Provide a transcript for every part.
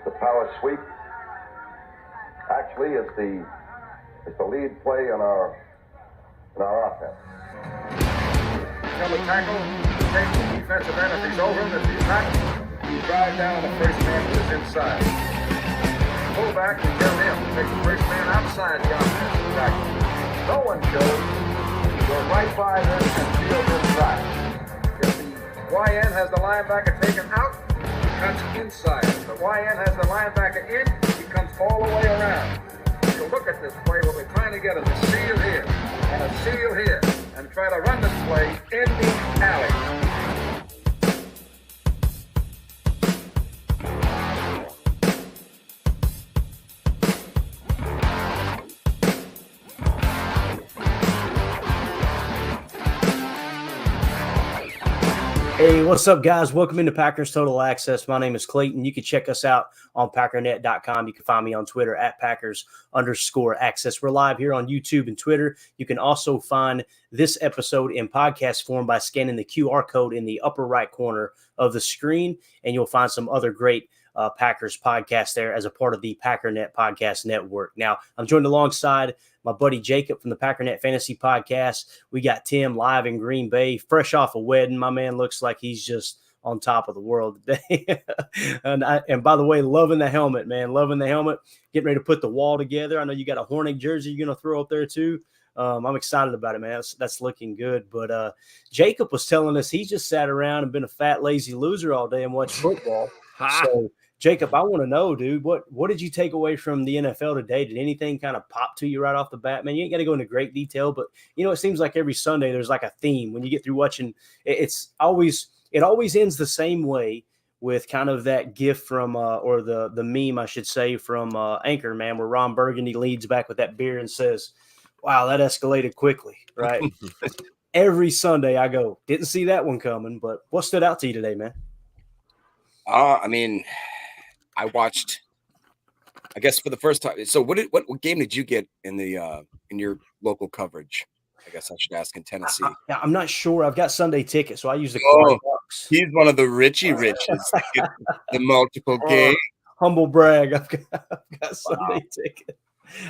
The power sweep actually is the lead play in our offense. Double tackle, takes the defensive end if he's over him. If he's not, you drive down the first man who is inside. Fullback, you get him. Take the first man outside the offensive tackle. No one shows. Go right by them and field inside. If the YN has the linebacker taken out, he cuts inside. If the YN has the linebacker in, he comes all the way around. If you look at this play, what we're trying to get is a seal here and a seal here, and try to run this play in the alley. Hey, what's up, guys? Welcome into Packers Total Access. My name is Clayton. You can check us out on Packernet.com. You can find me on Twitter at Packers_access. We're live here on YouTube and Twitter. You can also find this episode in podcast form by scanning the QR code in the upper right corner of the screen, and you'll find some other great Packers podcasts there as a part of the Packernet Podcast Network. Now, I'm joined alongside my buddy Jacob from the Packernet Fantasy Podcast. We got Tim live in Green Bay, fresh off a wedding. My man looks like he's just on top of the world today. and by the way, loving the helmet, man. Loving the helmet. Getting ready to put the wall together. I know you got a Hornets jersey you're going to throw up there too. I'm excited about it, man. That's looking good. But Jacob was telling us he just sat around and been a fat, lazy loser all day and watched football. So, Jacob, I want to know, dude, what did you take away from the NFL today? Did anything kind of pop to you right off the bat? Man, you ain't got to go into great detail, but, you know, it seems like every Sunday there's like a theme. When you get through watching, it always ends the same way with kind of that gif from or the meme, I should say, from Anchorman, where Ron Burgundy leads back with that beer and says, wow, that escalated quickly, right? Every Sunday I go, didn't see that one coming, but what stood out to you today, man? I mean, I watched, I guess, for the first time. So what game did you get in the in your local coverage? I guess I should ask in Tennessee. I'm not sure. I've got Sunday tickets, so I use the $40. He's one of the Richie Riches. The multiple game. Humble brag. I've got Sunday ticket.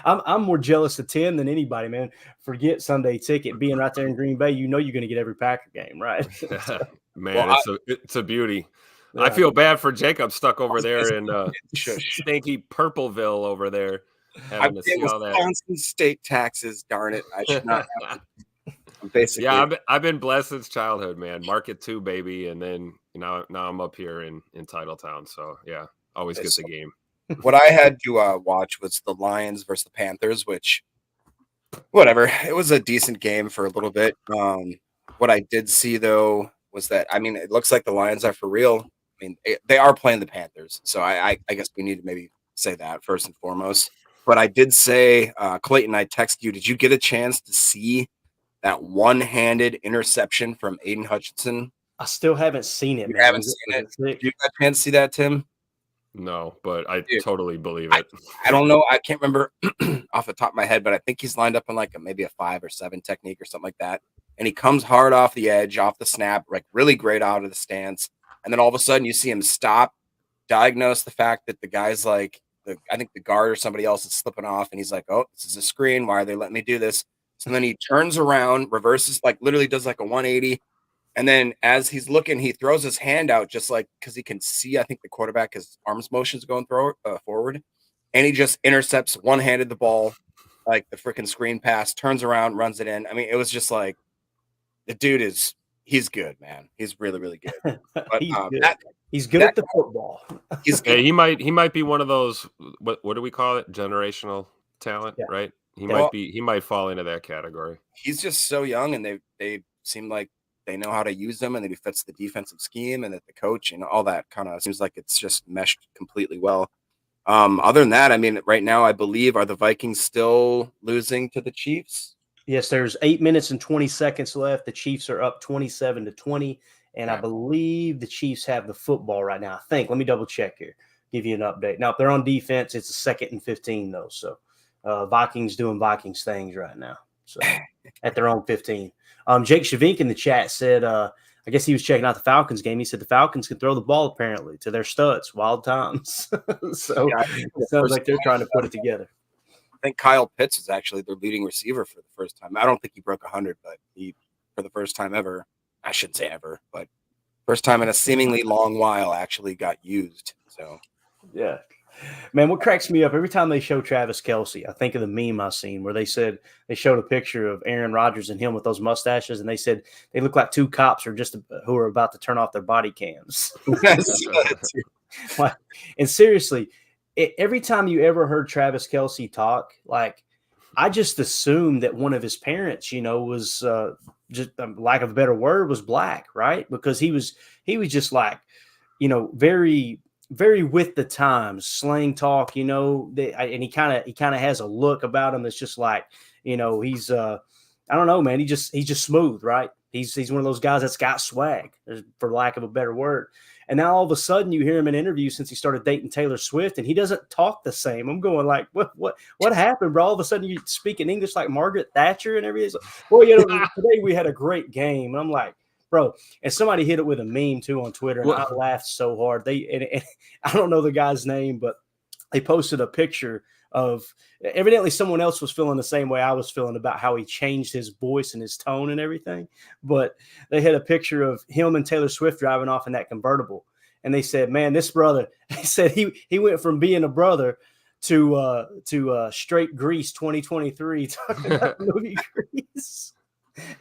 I'm more jealous of Tim than anybody, man. Forget Sunday ticket. Being right there in Green Bay, you know you're going to get every Packer game, right? Man, it's a beauty. Yeah. I feel bad for Jacob stuck over there in stinky Purpleville over there. Having to see all that. Wisconsin state taxes, darn it. I should not have basically. Yeah, I've been blessed since childhood, man. Market 2, baby. And then now I'm up here in Titletown. So, yeah, always get the game. What I had to watch was the Lions versus the Panthers, which, whatever. It was a decent game for a little bit. What I did see, though, was that, I mean, it looks like the Lions are for real. I mean, they are playing the Panthers, so I guess we need to maybe say that first and foremost. But I did say, Clayton, I texted you, did you get a chance to see that one-handed interception from Aiden Hutchinson? I still haven't seen it, man. You haven't seen it? Did you get a chance to see that, Tim? No, but I totally believe it. I don't know. I can't remember off the top of my head, but I think he's lined up in like maybe a 5 or 7 technique or something like that. And he comes hard off the edge, off the snap, like really great out of the stance. And then all of a sudden you see him stop, diagnose the fact that the guy's like, I think the guard or somebody else is slipping off. And he's like, oh, this is a screen. Why are they letting me do this? So then he turns around, reverses, like literally does like a 180. And then as he's looking, he throws his hand out just like, because he can see, I think the quarterback, his arms motions going forward. And he just intercepts one-handed the ball, like the freaking screen pass, turns around, runs it in. I mean, it was just like, the dude he's good, man. He's really, really good. But, he's good at the football. He might be one of those, what do we call it? Generational talent, right? He might fall into that category. He's just so young, and they seem like they know how to use him, and that he fits the defensive scheme, and that the coach and all that kind of seems like it's just meshed completely well. Other than that, I mean, right now, I believe, are the Vikings still losing to the Chiefs? Yes, there's 8 minutes and 20 seconds left. The Chiefs are up 27-20, and I believe the Chiefs have the football right now. I think. Let me double check here. Give you an update. Now, if they're on defense, it's a 2nd and 15 though. So, Vikings doing Vikings things right now. So, at their own 15. Jake Shavink in the chat said, I I guess he was checking out the Falcons game. He said the Falcons can throw the ball apparently to their studs, wild times. So it sounds like they're trying to put it together. I think Kyle Pitts was actually their leading receiver for the first time. I don't think he broke 100, but he, for the first time ever, I shouldn't say ever, but first time in a seemingly long while, actually got used. So, yeah. Man, what cracks me up every time they show Travis Kelce, I think of the meme I seen where they said they showed a picture of Aaron Rodgers and him with those mustaches, and they said they look like two cops who are about to turn off their body cams. And seriously, every time you ever heard Travis Kelce talk, like I just assumed that one of his parents, was just lack of a better word, was black, right? Because he was just like, very, very with the times, slang talk, and he kind of has a look about him that's just like, he's I don't know, man. He's just smooth, right? He's one of those guys that's got swag, for lack of a better word. And now all of a sudden you hear him in interviews since he started dating Taylor Swift, and he doesn't talk the same. I'm going like, what happened, bro? All of a sudden you speak in English like Margaret Thatcher and everything. Like, well, today we had a great game. And I'm like, bro, and somebody hit it with a meme too on Twitter, and I laughed so hard. And I don't know the guy's name, but they posted a picture of evidently someone else was feeling the same way I was feeling about how he changed his voice and his tone and everything. But they had a picture of him and Taylor Swift driving off in that convertible. And they said, man, this brother, they said he went from being a brother to straight Grease 2023, talking about the movie Grease.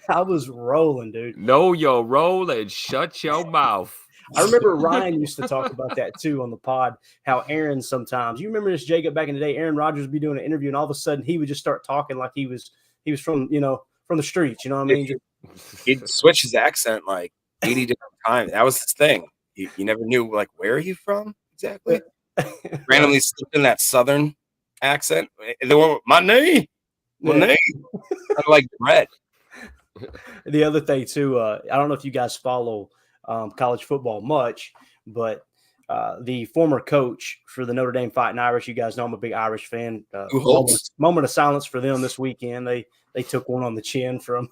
I was rolling, dude. Know your role and shut your mouth. I remember Ryan used to talk about that too on the pod, how Aaron sometimes, you remember this, Jacob, back in the day, Aaron Rodgers would be doing an interview and all of a sudden he would just start talking like he was from, from the streets, you know what I mean? He'd switch his accent like 80 different times. That was his thing. You never knew like where he from exactly. Randomly slipped in that Southern accent. They were my name. I like bread. The other thing too, I don't know if you guys follow college football much, but the former coach for the Notre Dame Fighting Irish, you guys know I'm a big Irish fan. Moment of silence for them this weekend. They took one on the chin from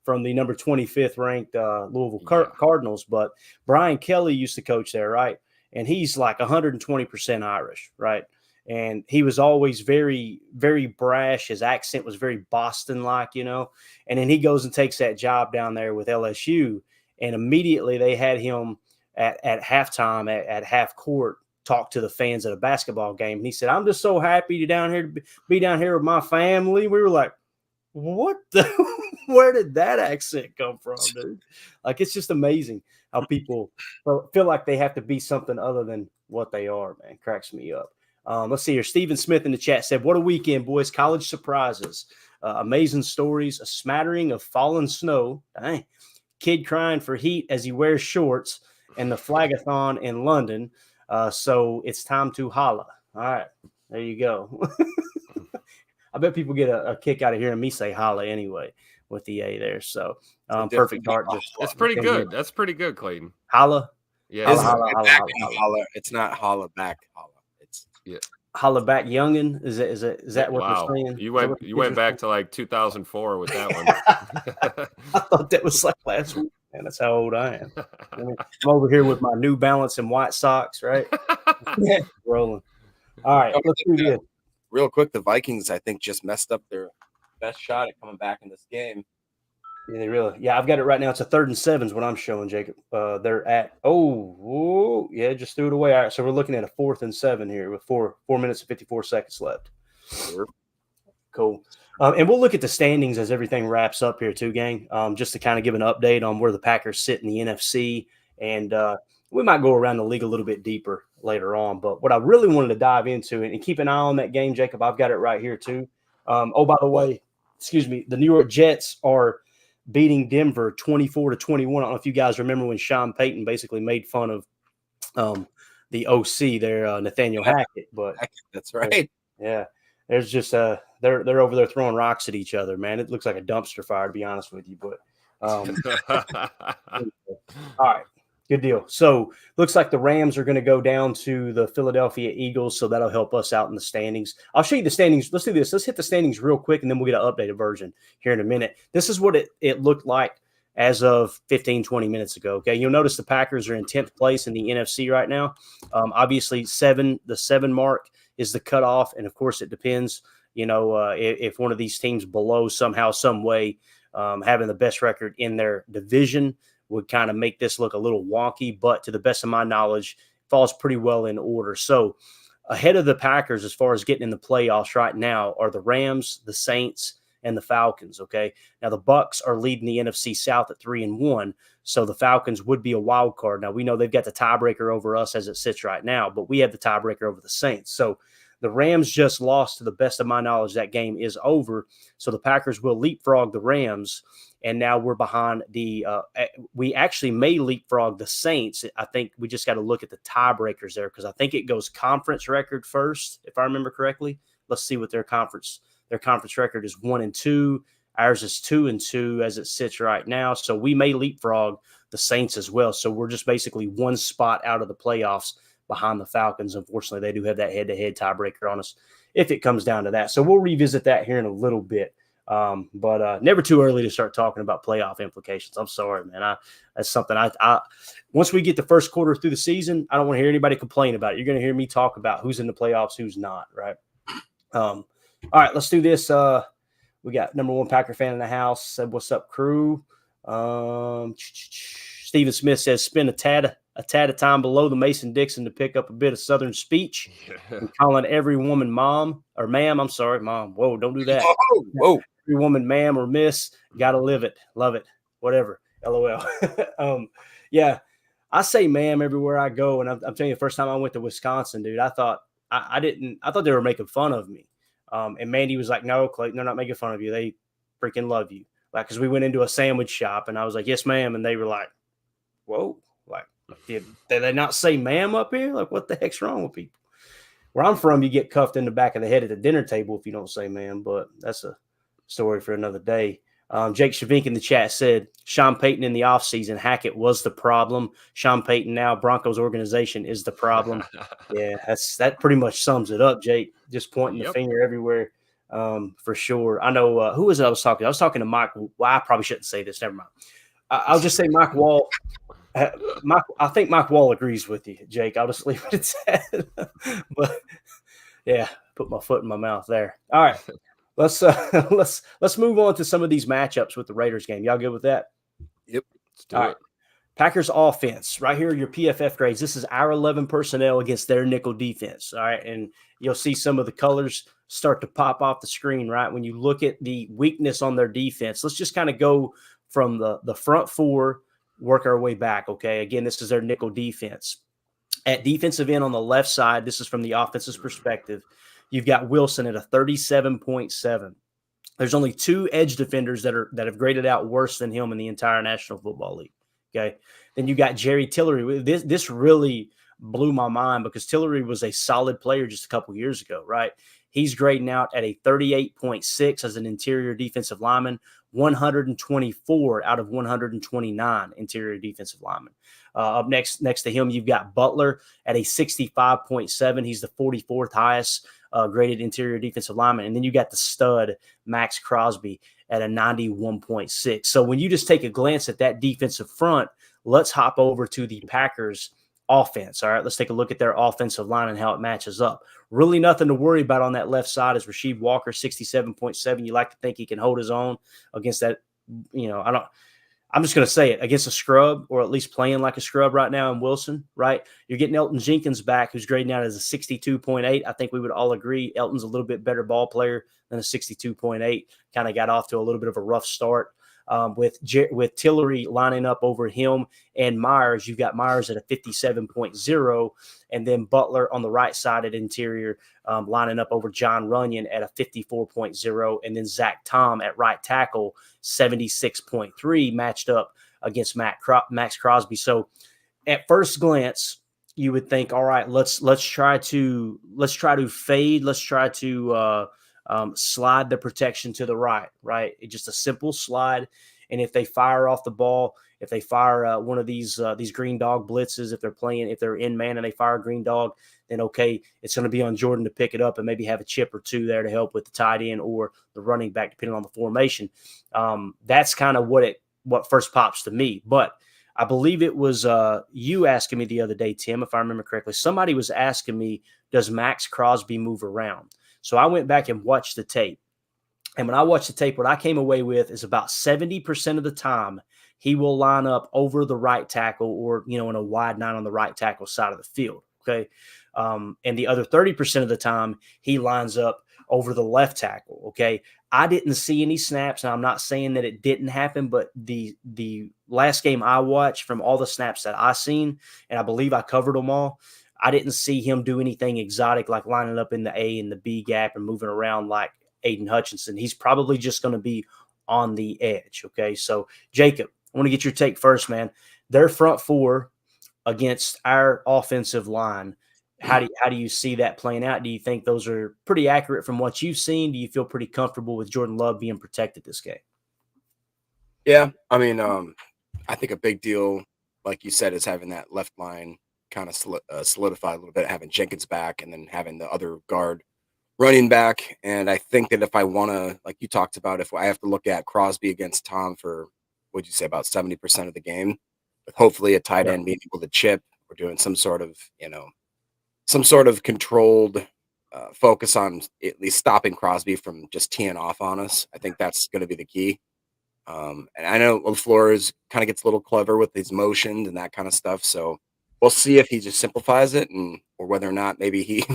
the number 25th ranked Louisville Cardinals. But Brian Kelly used to coach there, right? And he's like 120% Irish, right? And he was always very, very brash. His accent was very Boston-like, And then he goes and takes that job down there with LSU. And immediately they had him at halftime, at half court, talk to the fans at a basketball game. And he said, I'm just so happy to be down here with my family. We were like, what where did that accent come from, dude? Like, it's just amazing how people feel like they have to be something other than what they are, man. Cracks me up. Let's see here. Stephen Smith in the chat said, what a weekend, boys. College surprises. Amazing stories. A smattering of fallen snow. Dang. Kid crying for heat as he wears shorts, and the Flagathon in London. So it's time to holla. All right. There you go. I bet people get a kick out of hearing me say holla anyway with the A there. So perfect art. That's pretty good. That's pretty good, Clayton. Holla. Yeah. Holla. It's not holla back. Holla. It's holla back youngin. Is that what they're saying? You went back to like 2004 with that one. I thought that was like last week. Man, that's how old I am. I'm over here with my New Balance and white socks, right? Yeah, rolling. All right, let's do this. Real quick, the Vikings, I think, just messed up their best shot at coming back in this game. Yeah, they really. Yeah, I've got it right now. It's a 3rd and 7 is what I'm showing, Jacob. They're at just threw it away. All right, so we're looking at a 4th and 7 here with 4 minutes and 54 seconds left. Sure. Cool. And we'll look at the standings as everything wraps up here too, gang. Just to kind of give an update on where the Packers sit in the NFC, and we might go around the league a little bit deeper later on. But what I really wanted to dive into, and keep an eye on that game, Jacob, I've got it right here too. By the way, the New York Jets are beating Denver 24-21. I don't know if you guys remember when Sean Payton basically made fun of the OC there, Nathaniel Hackett. But that's right. Yeah, there's just they're over there throwing rocks at each other, man. It looks like a dumpster fire, to be honest with you. But all right. Good deal. So looks like the Rams are going to go down to the Philadelphia Eagles, so that'll help us out in the standings. I'll show you the standings. Let's do this. Let's hit the standings real quick, and then we'll get an updated version here in a minute. This is what it looked like as of 15, 20 minutes ago. Okay, you'll notice the Packers are in 10th place in the NFC right now. Obviously, the 7 mark is the cutoff, and of course, it depends. If one of these teams below somehow, some way, having the best record in their division would kind of make this look a little wonky. But to the best of my knowledge, it falls pretty well in order. So ahead of the Packers, as far as getting in the playoffs right now, are the Rams, the Saints, and the Falcons. Okay. Now the Bucks are leading the NFC South at 3-1. So the Falcons would be a wild card. Now we know they've got the tiebreaker over us as it sits right now, but we have the tiebreaker over the Saints. So the Rams just lost. To the best of my knowledge, that game is over. So the Packers will leapfrog the Rams. And now we're behind we actually may leapfrog the Saints. I think we just got to look at the tiebreakers there, because I think it goes conference record first, if I remember correctly. Let's see what their conference record is. 1-2. Ours is 2-2 as it sits right now. So we may leapfrog the Saints as well. So we're just basically one spot out of the playoffs behind the Falcons. Unfortunately, they do have that head-to-head tiebreaker on us if it comes down to that. So we'll revisit that here in a little bit. But never too early to start talking about playoff implications. I'm sorry, man. That's something I once we get the first quarter through the season, I don't want to hear anybody complain about it. You're going to hear me talk about who's in the playoffs, who's not, right? All right, let's do this. We got number one Packer fan in the house. Said, "What's up, crew?" Stephen Smith says, "Spend a tad of time below the Mason-Dixon to pick up a bit of Southern speech. And calling every woman mom or ma'am. I'm sorry, mom. Whoa, don't do that. Whoa. Every woman, ma'am or miss. Gotta live it, love it, whatever. LOL." Yeah, I say ma'am everywhere I go, and I'm telling you, the first time I went to Wisconsin, dude, I thought I thought they were making fun of me. And Mandy was like, "No, Clayton, they're not making fun of you. They freaking love you." Like, because we went into a sandwich shop, and I was like, "Yes, ma'am," and they were like, "Whoa, like, did they not say ma'am up here? Like, what the heck's wrong with people?" Where I'm from, you get cuffed in the back of the head at the dinner table if you don't say ma'am, but that's a story for another day. Jake Shavink in the chat said, "Sean Payton in the offseason, Hackett was the problem. Sean Payton now, Broncos organization is the problem." Yeah, that pretty much sums it up, Jake. Just pointing the finger everywhere, for sure. I know who was it I was talking to? I was talking to Mike. Well, I probably shouldn't say this. Never mind. I'll just say Mike Wall. I think Mike Wall agrees with you, Jake. I'll just leave it at that. But yeah, put my foot in my mouth there. All right. Let's move on to some of these matchups with the Raiders game. Y'all good with that? Yep. Let's do All it. right. Packers offense. Right here are your PFF grades. This is our 11 personnel against their nickel defense. All right. And you'll see some of the colors start to pop off the screen, right? When you look at the weakness on their defense, let's just kind of go from the front four, work our way back. Okay. Again, this is their nickel defense. At defensive end on the left side, this is from the offense's perspective. You've got Wilson at a 37.7. There's only 2 edge defenders that have graded out worse than him in the entire National Football League. Okay. Then you got Jerry Tillery. This really blew my mind because Tillery was a solid player just a couple years ago, right? He's grading out at a 38.6 as an interior defensive lineman, 124 out of 129 interior defensive linemen. Up next to him, you've got Butler at a 65.7. He's the 44th highest graded interior defensive lineman. And then you got the stud, Max Crosby, at a 91.6. So when you just take a glance at that defensive front, let's hop over to the Packers offense. All right, let's take a look at their offensive line and how it matches up. Really nothing to worry about on that left side is Rasheed Walker, 67.7. You like to think he can hold his own against that. I'm just going to say it, against a scrub, or at least playing like a scrub right now in Wilson, right? You're getting Elton Jenkins back, who's grading out as a 62.8. I think we would all agree Elton's a little bit better ball player than a 62.8. Kind of got off to a little bit of a rough start. With Tillery lining up over him and Myers, you've got Myers at a 57.0, and then Butler on the right side at interior lining up over John Runyon at a 54.0, and then Zach Tom at right tackle, 76.3, matched up against Max Crosby. So at first glance, you would think, all right, let's try to fade, let's try to slide the protection to the right. It's just a simple slide. And if they fire off the ball, if they fire one of these green dog blitzes, if they're in man and they fire a green dog, then okay, it's going to be on Jordan to pick it up and maybe have a chip or two there to help with the tight end or the running back, depending on the formation. That's kind of what what first pops to me. But I believe it was you asking me the other day, Tim, if I remember correctly. Somebody was asking me, does Max Crosby move around? So I went back and watched the tape. And when I watched the tape, what I came away with is about 70% of the time he will line up over the right tackle or, in a wide 9 on the right tackle side of the field. Okay. And the other 30% of the time he lines up over the left tackle. Okay. I didn't see any snaps, and I'm not saying that it didn't happen, but the last game I watched, from all the snaps that I seen, and I believe I covered them all, I didn't see him do anything exotic like lining up in the A and the B gap and moving around like Aiden Hutchinson. He's probably just going to be on the edge. Okay. So Jacob, I want to get your take first, man. Their front four against our offensive line. How do you see that playing out? Do you think those are pretty accurate from what you've seen? Do you feel pretty comfortable with Jordan Love being protected this game? Yeah. I mean, I think a big deal, like you said, is having that left line kind of solidify a little bit, having Jenkins back and then having the other guard running back. And I think that if I want to, like you talked about, if I have to look at Crosby against Tom for, what'd you say, about 70% of the game, with hopefully a tight end being able to chip or doing some sort of controlled focus on at least stopping Crosby from just teeing off on us. I think that's going to be the key. And I know LaFleur kind of gets a little clever with his motions and that kind of stuff. So we'll see if he just simplifies it or whether or not maybe he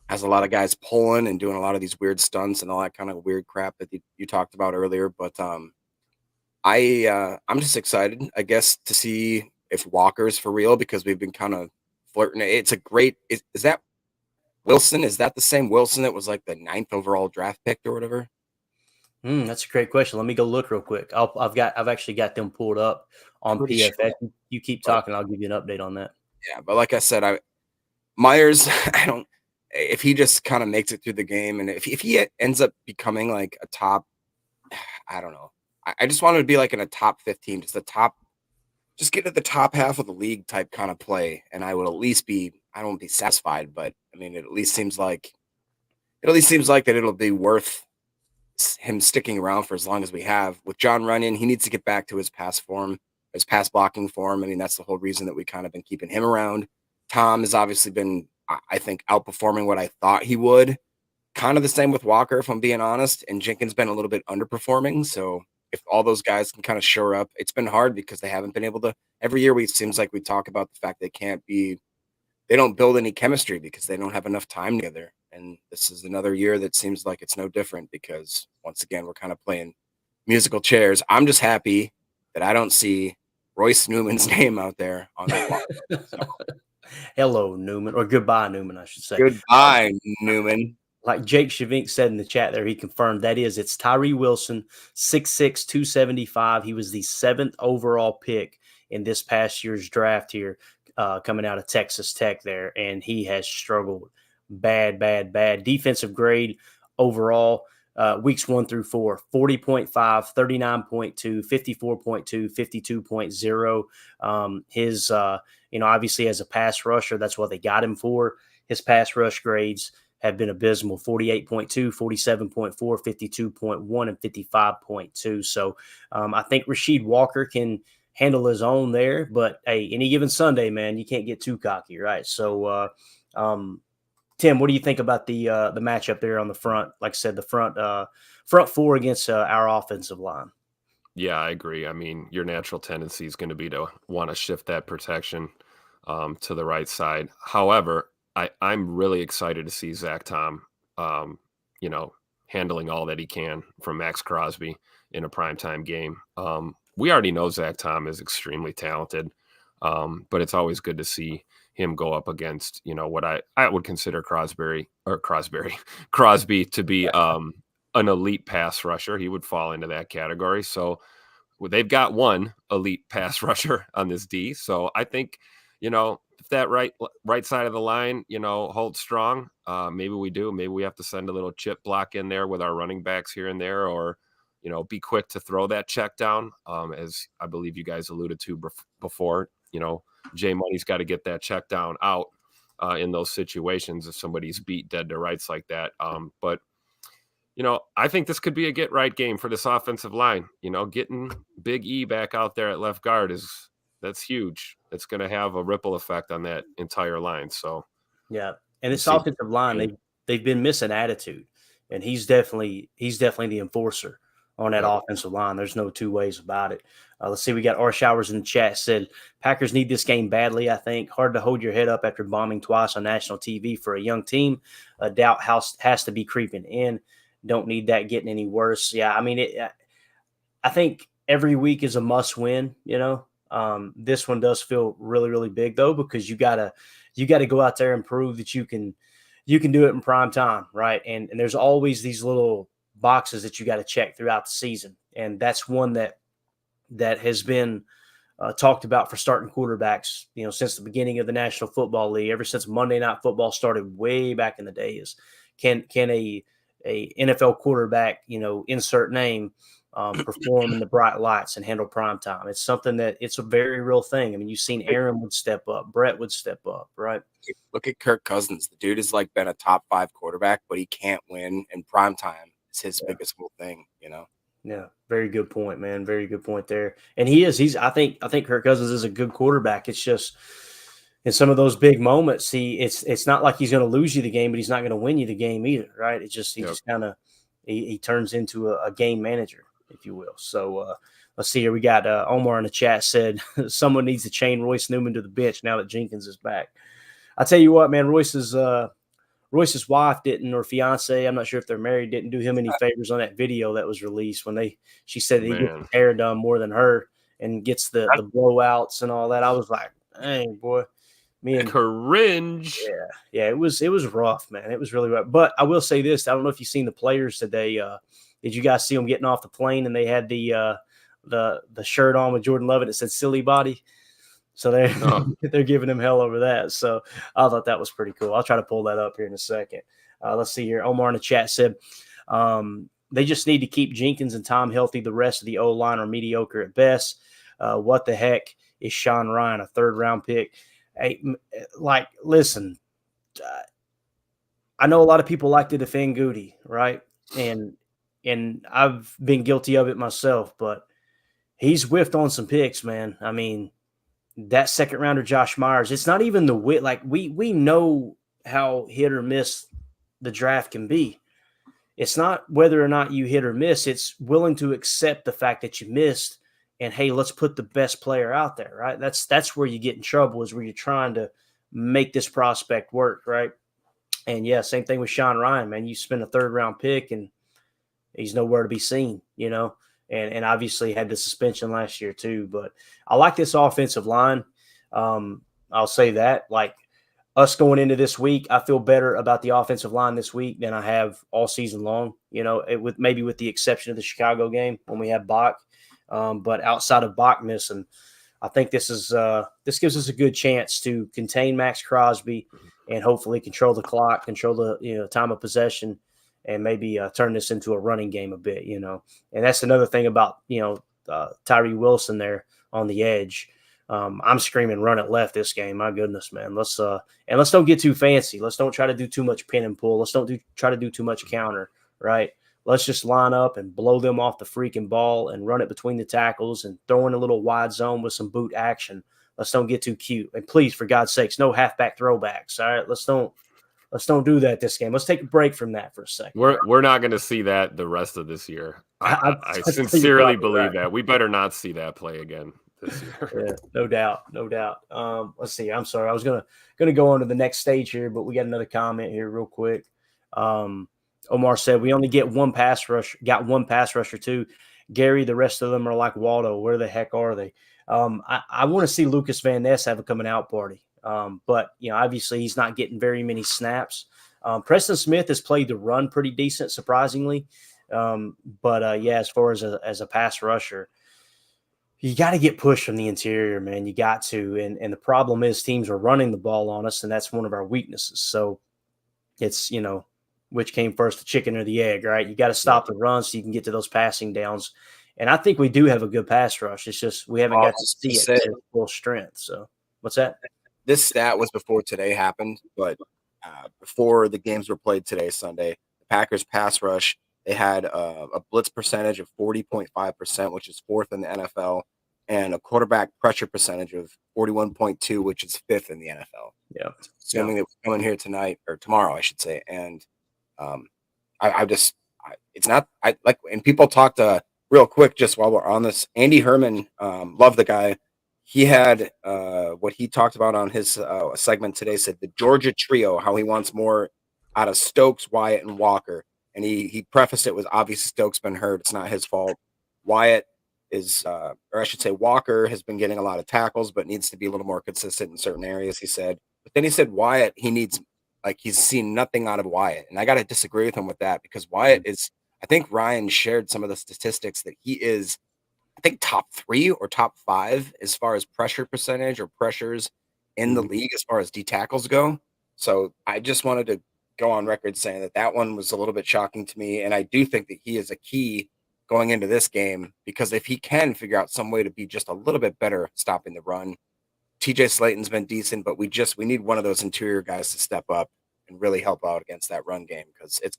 has a lot of guys pulling and doing a lot of these weird stunts and all that kind of weird crap that you talked about earlier. But I'm just excited, I guess, to see if Walker's for real, because we've been kind of flirting. It's a great – is that Wilson? Is that the same Wilson that was like the 9th overall draft pick or whatever? That's a great question. Let me go look real quick. I've actually got them pulled up on PFF. Sure. You keep talking, I'll give you an update on that. Yeah, but like I said, Myers, if he just kind of makes it through the game, and if he ends up becoming like a top, I don't know. I just want him to be like in a top 15, just get at the top half of the league type kind of play, and I would at least be, I don't be satisfied, but I mean, it at least seems like that it'll be worth him sticking around for as long as we have. With John Runyon, he needs to get back to his pass blocking form. I mean, that's the whole reason that we kind of been keeping him around. Tom has obviously been, I think, outperforming what I thought he would. Kind of the same with Walker, if I'm being honest, and Jenkins been a little bit underperforming. So if all those guys can kind of shore up, it's been hard because they haven't been able to. Every year, it seems like we talk about the fact they don't build any chemistry because they don't have enough time together. And this is another year that seems like it's no different because, once again, we're kind of playing musical chairs. I'm just happy that I don't see Royce Newman's name out there on that block. So. Hello, Newman, or goodbye, Newman, I should say. Goodbye, Newman. Like Jake Shavink said in the chat there, he confirmed it's Tyree Wilson, 6'6", 275. He was the 7th overall pick in this past year's draft here, coming out of Texas Tech there, and he has struggled bad. Defensive grade overall, weeks 1 through 4, 40.5, 39.2, 54.2, 52.0. His, obviously as a pass rusher, that's what they got him for. His pass rush grades have been abysmal, 48.2, 47.4, 52.1, and 55.2. So I think Rasheed Walker can handle his own there, but hey, any given Sunday, man, you can't get too cocky, right? So Tim, what do you think about the matchup there on the front? Like I said, the front four against our offensive line. Yeah, I agree. I mean, your natural tendency is going to be to want to shift that protection to the right side. However, I'm really excited to see Zach Tom, handling all that he can from Max Crosby in a primetime game. We already know Zach Tom is extremely talented, but it's always good to see him go up against, what I would consider Crosby to be an elite pass rusher. He would fall into that category. So they've got one elite pass rusher on this D. So I think, if that right side of the line, holds strong, maybe we do. Maybe we have to send a little chip block in there with our running backs here and there, or, be quick to throw that check down. As I believe you guys alluded to before, Jay Money's got to get that check down out in those situations if somebody's beat dead to rights like that. But I think this could be a get-right game for this offensive line. Getting Big E back out there at left guard that's huge. It's going to have a ripple effect on that entire line. So, yeah, and this offensive line, they've been missing attitude, and he's definitely the enforcer on that offensive line. There's no two ways about it. Let's see. We got R. Showers in the chat said Packers need this game badly. I think hard to hold your head up after bombing twice on national TV for a young team. Doubt has to be creeping in. Don't need that getting any worse. Yeah, I mean, I think every week is a must win. This one does feel really, really big though, because you gotta go out there and prove that you can do it in prime time, right? And there's always these little boxes that you got to check throughout the season, and that's one that has been talked about for starting quarterbacks, since the beginning of the National Football League, ever since Monday Night Football started way back in the day. Is can a NFL quarterback, insert name, perform in the bright lights and handle prime time? It's something it's a very real thing. I mean, you've seen Aaron would step up, Brett would step up, right? Look at Kirk Cousins. The dude has been a top 5 quarterback, but he can't win in prime time. It's his biggest whole thing, Yeah, very good point, man. Very good point there. And I think Kirk Cousins is a good quarterback. It's just in some of those big moments, it's not like he's going to lose you the game, but he's not going to win you the game either, right? He just kind of he turns into a game manager, if you will. So let's see here. We got Omar in the chat said someone needs to chain Royce Newman to the bench now that Jenkins is back. I tell you what, man, Royce's wife didn't, or fiance, I'm not sure if they're married, didn't do him any favors on that video that was released when she said that he gets his hair done more than her and gets the blowouts and all that. I was like, dang, boy. Cringe. Yeah, it was rough, man. It was really rough. But I will say this: I don't know if you've seen the players today. Did you guys see them getting off the plane and they had the shirt on with Jordan Love and it said "silly body"? So they're giving him hell over that. So I thought that was pretty cool. I'll try to pull that up here in a second. Let's see here. Omar in the chat said they just need to keep Jenkins and Tom healthy. The rest of the O-line are mediocre at best. What the heck is Sean Ryan, a 3rd-round pick? Hey, listen, I know a lot of people like to defend Goody, right? And I've been guilty of it myself, but he's whiffed on some picks, man. I mean, that 2nd-rounder Josh Myers, it's not even the wit. Like we know how hit or miss the draft can be. It's not whether or not you hit or miss. It's willing to accept the fact that you missed. And hey, let's put the best player out there, right? That's where you get in trouble, is where you're trying to make this prospect work, right? And yeah, same thing with Sean Ryan, man. You spend a 3rd-round pick and he's nowhere to be seen, and obviously had the suspension last year too. But I like this offensive line. I'll say that, like us going into this week, I feel better about the offensive line this week than I have all season long. With the exception of the Chicago game when we had Bach. But outside of Bach missing, I think this gives us a good chance to contain Max Crosby and hopefully control the clock, control the time of possession, and maybe turn this into a running game a bit. And that's another thing about Tyree Wilson there on the edge. I'm screaming run it left this game. My goodness, man. Let's don't get too fancy. Let's don't try to do too much pin and pull. Let's don't try to do too much counter, right? Let's just line up and blow them off the freaking ball and run it between the tackles and throw in a little wide zone with some boot action. Let's don't get too cute. And please, for God's sakes, no halfback throwbacks. All right, let's don't do that this game. Let's take a break from that for a second. We're not going to see that the rest of this year. I sincerely believe that. We better not see that play again this year. Yeah, no doubt. Let's see. I'm sorry. I was gonna go on to the next stage here, but we got another comment here real quick. Omar said we only got one pass rusher too. Gary, the rest of them are like Waldo. Where the heck are they? I want to see Lucas Van Ness have a coming out party. But obviously he's not getting very many snaps. Preston Smith has played the run pretty decent, surprisingly. But as far as a pass rusher, you got to get pushed from the interior, man. You got to. And the problem is teams are running the ball on us, and that's one of our weaknesses. So it's, which came first, the chicken or the egg, right? You got to stop the run so you can get to those passing downs. And I think we do have a good pass rush. It's just we haven't got to see it at full strength. So what's that? This stat was before today happened, but before the games were played today, Sunday, the Packers pass rush They had a blitz percentage of 40.5%, which is 4th in the NFL, and a quarterback pressure percentage of 41.2, which is 5th in the NFL. Yeah. Assuming it was coming here tonight or tomorrow, I should say. And it's not, and people talked real quick just while we're on this. Andy Herman, love the guy. He had what he talked about on his segment today, said the Georgia trio, how he wants more out of Stokes, Wyatt, and Walker. And he prefaced it with obviously Stokes been hurt. It's not his fault. Wyatt is, or I should say Walker has been getting a lot of tackles, but needs to be a little more consistent in certain areas, he said. But then he said Wyatt, he's seen nothing out of Wyatt. And I got to disagree with him with that because Wyatt is, I think Ryan shared some of the statistics that he is, I think, top 3 or top 5 as far as pressure percentage or pressures in the league as far as D tackles go. So I just wanted to go on record saying that one was a little bit shocking to me. And I do think that he is a key going into this game because if he can figure out some way to be just a little bit better stopping the run, TJ Slayton's been decent, but we need one of those interior guys to step up and really help out against that run game because it's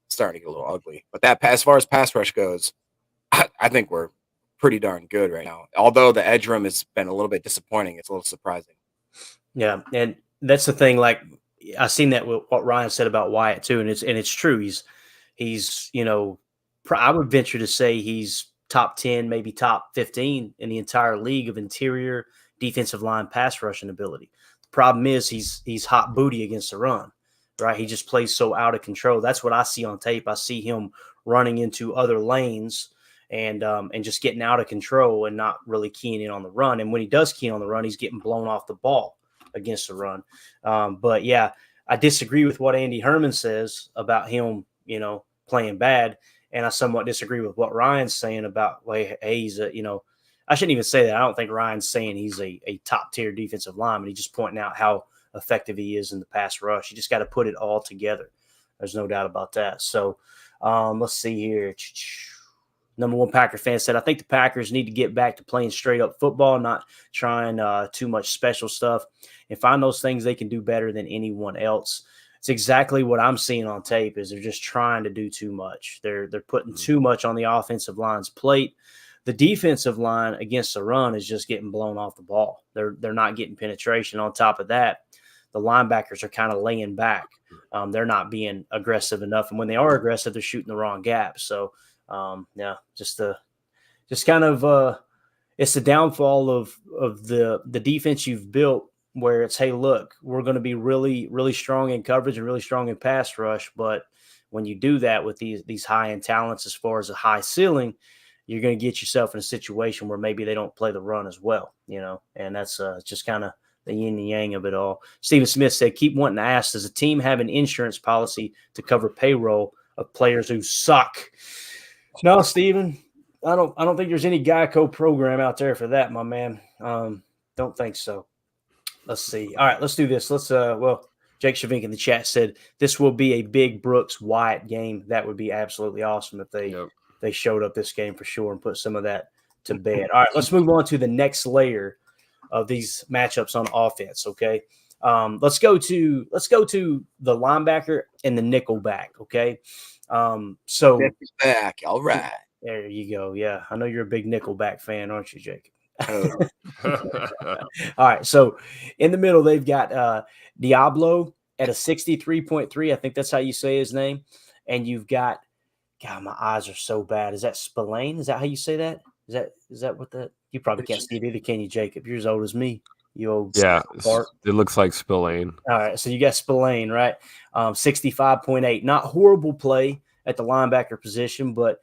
starting to get a little ugly. But as far as pass rush goes, I think we're pretty darn good right now. Although the edge room has been a little bit disappointing, it's a little surprising. Yeah, and that's the thing. Like I seen that with what Ryan said about Wyatt too, and it's true. He's I would venture to say he's top 10, maybe top 15 in the entire league of interior defensive line pass rushing ability. The problem is he's hot booty against the run, right? He just plays so out of control. That's what I see on tape. I see him running into other lanes and just getting out of control and not really keying in on the run. And when he does key on the run, he's getting blown off the ball against the run. But yeah, I disagree with what Andy Herman says about him, playing bad. And I somewhat disagree with what Ryan's saying about, he's I shouldn't even say that. I don't think Ryan's saying he's a top tier defensive lineman. He's just pointing out how effective he is in the pass rush. You just got to put it all together. There's no doubt about that. So let's see here. Number one Packer fan said, I think the Packers need to get back to playing straight up football, not trying too much special stuff, and find those things they can do better than anyone else. It's exactly what I'm seeing on tape is they're just trying to do too much. They're putting too much on the offensive line's plate. The defensive line against the run is just getting blown off the ball. They're not getting penetration. On top of that, the linebackers are kind of laying back. They're not being aggressive enough, and when they are aggressive, they're shooting the wrong gap. So it's the downfall of the defense you've built, where it's, hey, look, we're going to be really, really strong in coverage and really strong in pass rush. But when you do that with these high-end talents as far as a high ceiling, you're going to get yourself in a situation where maybe they don't play the run as well, and that's just kind of the yin and yang of it all. Stephen Smith said, keep wanting to ask, does a team have an insurance policy to cover payroll of players who suck? No, Stephen, I don't think there's any Geico program out there for that, my man. Don't think so. Let's see. All right, let's do this. Jake Shavink in the chat said this will be a big Brooks Wyatt game. That would be absolutely awesome if they showed up this game for sure and put some of that to bed. All right, let's move on to the next layer of these matchups on offense. Okay, let's go to the linebacker and the nickel back. Okay, so back. All right, there you go. Yeah, I know you're a big Nickelback fan, aren't you, Jacob? All right, so in the middle they've got Diablo at a 63.3. I think that's how you say his name. And you've got, God, my eyes are so bad. Is that Spillane? Is that how you say that? Is that what that? You probably can't see it either, can you, Jacob? You're as old as me. You old fart. It looks like Spillane. All right, so you got Spillane, right? 65.8. Not horrible play at the linebacker position, but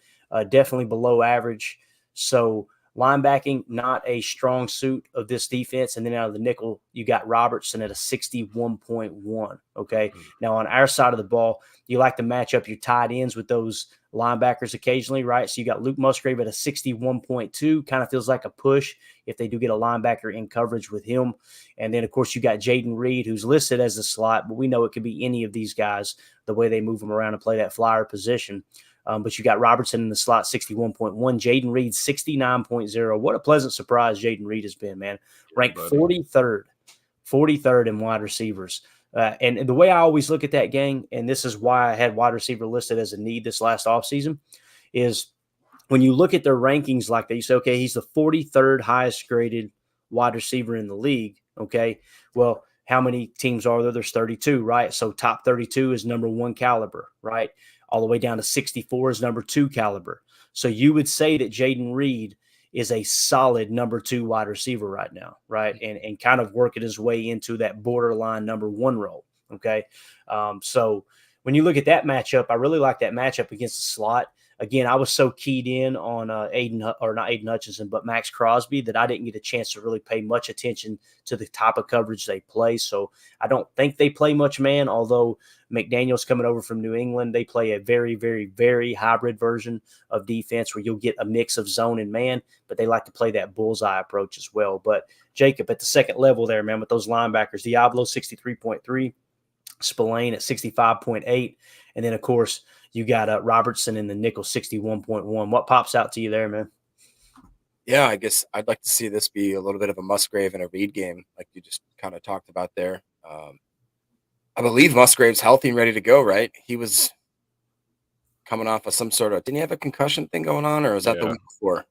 definitely below average. So linebacking, not a strong suit of this defense. And then out of the nickel, you got Robertson at a 61.1. Okay. Now on our side of the ball, you like to match up your tight ends with those linebackers occasionally, right? So you got Luke Musgrave at a 61.2. Kind of feels like a push if they do get a linebacker in coverage with him. And then, of course, you got Jaden Reed, who's listed as a slot, but we know it could be any of these guys, the way they move them around and play that flyer position. But you got Robertson in the slot, 61.1. Jaden Reed, 69.0. What a pleasant surprise Jaden Reed has been, man. Ranked 43rd in wide receivers. And the way I always look at that gang, and this is why I had wide receiver listed as a need this last offseason, is when you look at their rankings like that, you say, okay, he's the 43rd highest graded wide receiver in the league. Okay. Well, how many teams are there? There's 32, right? So top 32 is number 1 caliber, right? All the way down to 64 is number 2 caliber. So you would say that Jayden Reed is a solid number 2 wide receiver right now, right? And kind of working his way into that borderline number 1 role. Okay. So when you look at that matchup, I really like that matchup against the slot. Again, I was so keyed in on not Aiden Hutchinson, but Max Crosby, that I didn't get a chance to really pay much attention to the type of coverage they play. So I don't think they play much man, although McDaniel's coming over from New England. They play a very, very, very hybrid version of defense where you'll get a mix of zone and man, but they like to play that bullseye approach as well. But Jacob, at the second level there, man, with those linebackers, Diablo 63.3, Spillane at 65.8, and then, of course, you got Robertson in the nickel 61.1. What pops out to you there, man? Yeah, I guess I'd like to see this be a little bit of a Musgrave and a Reed game, like you just kind of talked about there. I believe Musgrave's healthy and ready to go, right? He was coming off of some sort of – didn't he have a concussion thing going on, or was that the week before?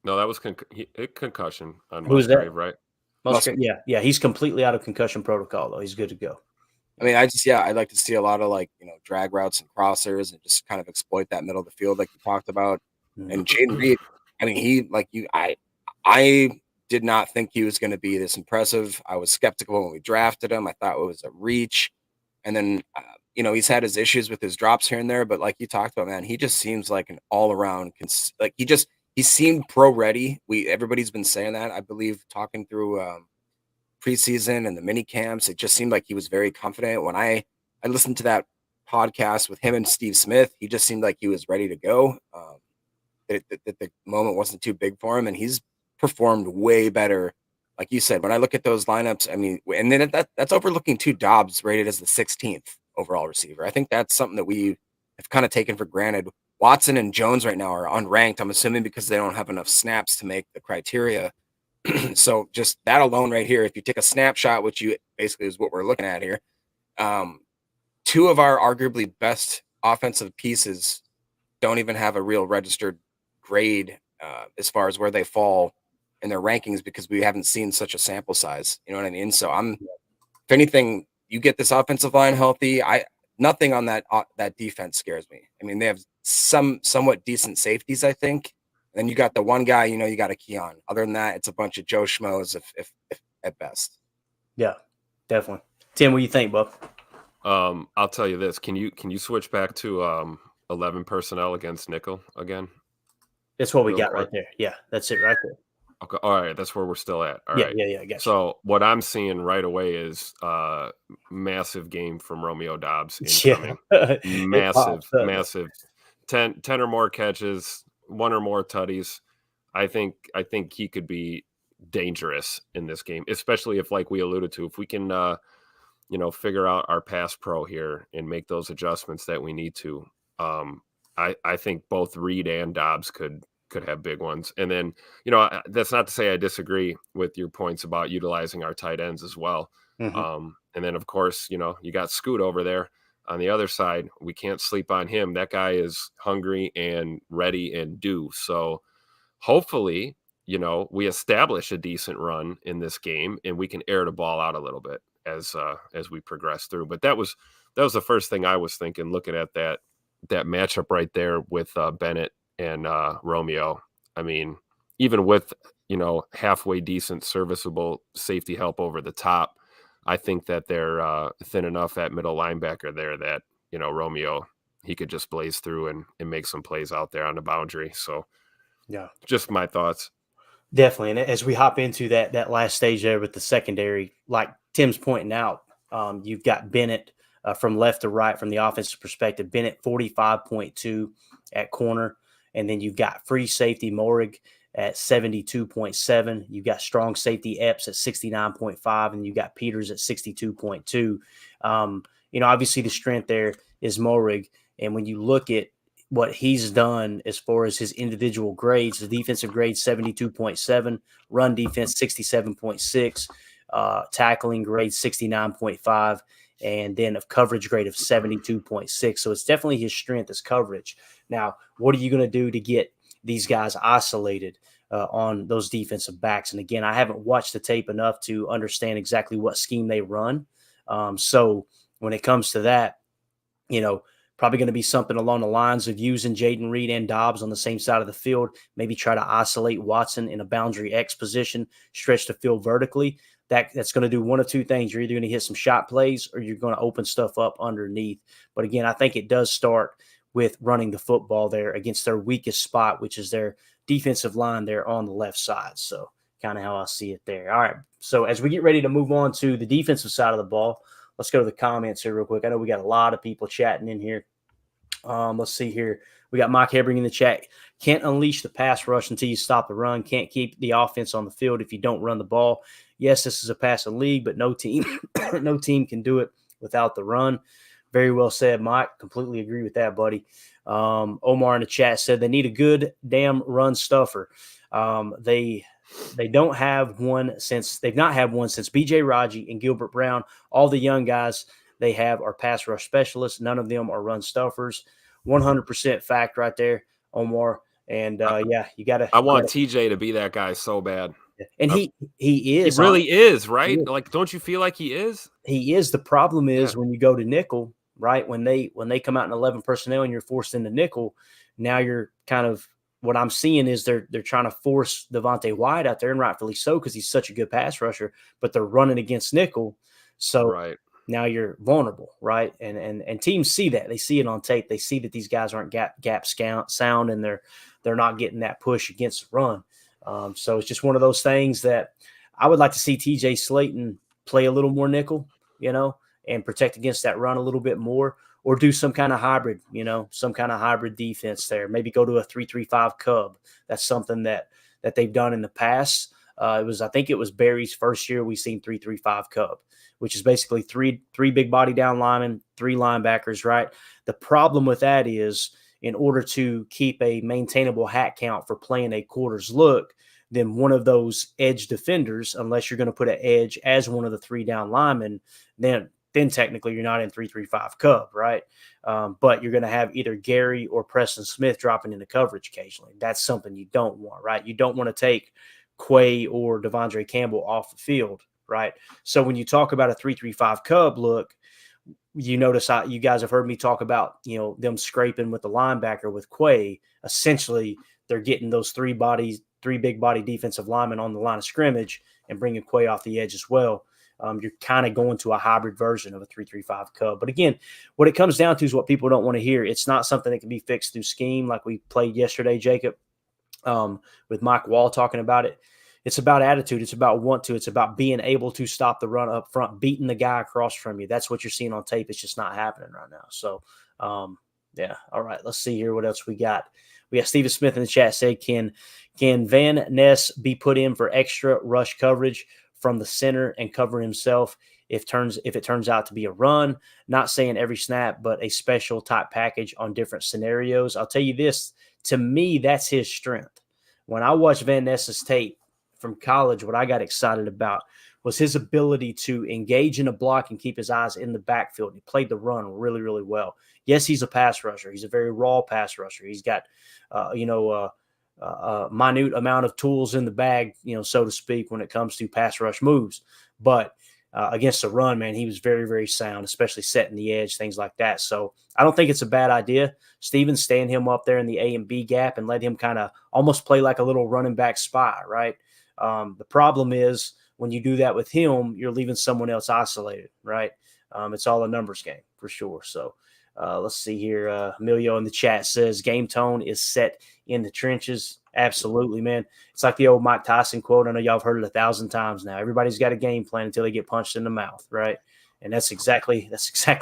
No, that was concussion on Who's Musgrave, that? right? Musgrave, yeah. He's completely out of concussion protocol, though. He's good to go. I mean, I'd like to see a lot of drag routes and crossers and just kind of exploit that middle of the field like you talked about. Mm-hmm. And Jayden Reed, I mean, I did not think he was going to be this impressive. I was skeptical when we drafted him. I thought it was a reach. And then, he's had his issues with his drops here and there, but like you talked about, man, he just seems like an all around, he seemed pro ready. Everybody's been saying that, I believe, talking through, preseason and the mini camps. It just seemed like he was very confident. When I listened to that podcast with him and Steve Smith, he just seemed like he was ready to go. That the moment wasn't too big for him, and he's performed way better. Like you said, when I look at those lineups, I mean, and then that's overlooking 2 Dobbs rated as the 16th overall receiver. I think that's something that we have kind of taken for granted. Watson and Jones right now are unranked, I'm assuming because they don't have enough snaps to make the criteria. So just that alone right here, if you take a snapshot, which you basically is what we're looking at here, 2 of our arguably best offensive pieces don't even have a real registered grade as far as where they fall in their rankings because we haven't seen such a sample size. You know what I mean? So if anything, you get this offensive line healthy. Nothing on that defense scares me. I mean, they have somewhat decent safeties, I think. Then you got the one guy, you got a key on. Other than that, it's a bunch of Joe Schmoes if at best. Yeah, definitely. Tim, what do you think, bub? I'll tell you this. Can you switch back to 11 personnel against nickel again? That's what we got right there. Yeah, that's it right there. Okay, all right. That's where we're still at. All right. Yeah. I guess. So what I'm seeing right away is massive game from Romeo Dobbs incoming. Yeah. massive. 10 or more catches, 1 or more tutties. I think he could be dangerous in this game, especially if, like we alluded to, if we can figure out our pass pro here and make those adjustments that we need to. I think both Reed and Dobbs could have big ones. And then, that's not to say I disagree with your points about utilizing our tight ends as well. Mm-hmm. And then, of course, you got Scoot over there on the other side. We can't sleep on him. That guy is hungry and ready and due. So hopefully, we establish a decent run in this game and we can air the ball out a little bit as we progress through. But that was the first thing I was thinking, looking at that matchup right there with Bennett and Romeo. I mean, even with, halfway decent, serviceable safety help over the top, I think that they're thin enough at middle linebacker there that, Romeo, he could just blaze through and make some plays out there on the boundary. So, yeah, just my thoughts. Definitely. And as we hop into that last stage there with the secondary, like Tim's pointing out, you've got Bennett from left to right from the offensive perspective. Bennett 45.2 at corner. And then you've got free safety Morig at 72.7. You've got strong safety Epps at 69.5, and you got Peters at 62.2. Obviously the strength there is Morig. And when you look at what he's done as far as his individual grades, the defensive grade 72.7, run defense 67.6, tackling grade 69.5, and then a coverage grade of 72.6. So it's definitely his strength is coverage. Now, what are you going to do to get these guys isolated on those defensive backs? And again, I haven't watched the tape enough to understand exactly what scheme they run. So when it comes to that, probably going to be something along the lines of using Jaden Reed and Dobbs on the same side of the field, maybe try to isolate Watson in a boundary X position, stretch the field vertically. That's going to do one of two things. You're either going to hit some shot plays or you're going to open stuff up underneath. But again, I think it does start with running the football there against their weakest spot, which is their defensive line there on the left side. So kind of how I see it there. All right. So as we get ready to move on to the defensive side of the ball, let's go to the comments here real quick. I know we got a lot of people chatting in here. Let's see here. We got Mike Hebring in the chat. Can't unleash the pass rush until you stop the run. Can't keep the offense on the field if you don't run the ball. Yes, this is a passing league, but no team can do it without the run. Very well said, Mike. Completely agree with that, buddy. Omar in the chat said they need a good damn run stuffer. They don't have one since they've not had one since BJ Raji and Gilbert Brown. All the young guys they have are pass rush specialists. None of them are run stuffers. 100% fact right there, Omar. And you got to. I want TJ to be that guy so bad. And he is. He really is, right? Like, don't you feel like he is? He is. The problem is when you go to nickel, right? When they come out in 11 personnel and you're forced into nickel, now you're kind of what I'm seeing is they're trying to force Devontae White out there, and rightfully so because he's such a good pass rusher. But they're running against nickel, so now you're vulnerable, right? And teams see that. They see it on tape. They see that these guys aren't gap sound, and they're not getting that push against the run. So it's just one of those things that I would like to see TJ Slaton play a little more nickel, and protect against that run a little bit more, or do some kind of hybrid, some kind of hybrid defense there. Maybe go to a 3-3-5 Cub. That's something that they've done in the past. I think it was Barry's first year we seen 3-3-5 Cub, which is basically three big body down linemen, 3 linebackers, right? The problem with that is in order to keep a maintainable hat count for playing a quarters look, then one of those edge defenders, unless you're going to put an edge as one of the 3 down linemen, then technically you're not in 3-3-5 Cub, right? But you're going to have either Gary or Preston Smith dropping into coverage occasionally. That's something you don't want, right? You don't want to take Quay or Devondre Campbell off the field, right? So when you talk about a 3-3-5 Cub look, you notice you guys have heard me talk about, them scraping with the linebacker with Quay. Essentially, they're getting those 3 big body defensive linemen on the line of scrimmage and bringing Quay off the edge as well. You're kind of going to a hybrid version of a 3-3-5 Cub. But again, what it comes down to is what people don't want to hear. It's not something that can be fixed through scheme like we played yesterday, Jacob, with Mike Wall talking about it. It's about attitude. It's about want to. It's about being able to stop the run up front, beating the guy across from you. That's what you're seeing on tape. It's just not happening right now. So, All right. Let's see here what else we got. We got Steven Smith in the chat say, can Van Ness be put in for extra rush coverage from the center and cover himself if it turns out to be a run? Not saying every snap, but a special type package on different scenarios. I'll tell you this, to me, that's his strength. When I watched Van Ness's tape from college, what I got excited about was his ability to engage in a block and keep his eyes in the backfield. He played the run really, really well. Yes, he's a pass rusher. He's a very raw pass rusher. He's got, a minute amount of tools in the bag, so to speak, when it comes to pass rush moves. But against the run, man, he was very, very sound, especially setting the edge, things like that. So I don't think it's a bad idea. Steven, stand him up there in the A and B gap and let him kind of almost play like a little running back spy, right? The problem is when you do that with him, you're leaving someone else isolated, right? It's all a numbers game for sure. So let's see here. Emilio in the chat says game tone is set in the trenches. Absolutely, man. It's like the old Mike Tyson quote. I know y'all have heard it 1,000 times now. Everybody's got a game plan until they get punched in the mouth, right? And that's exactly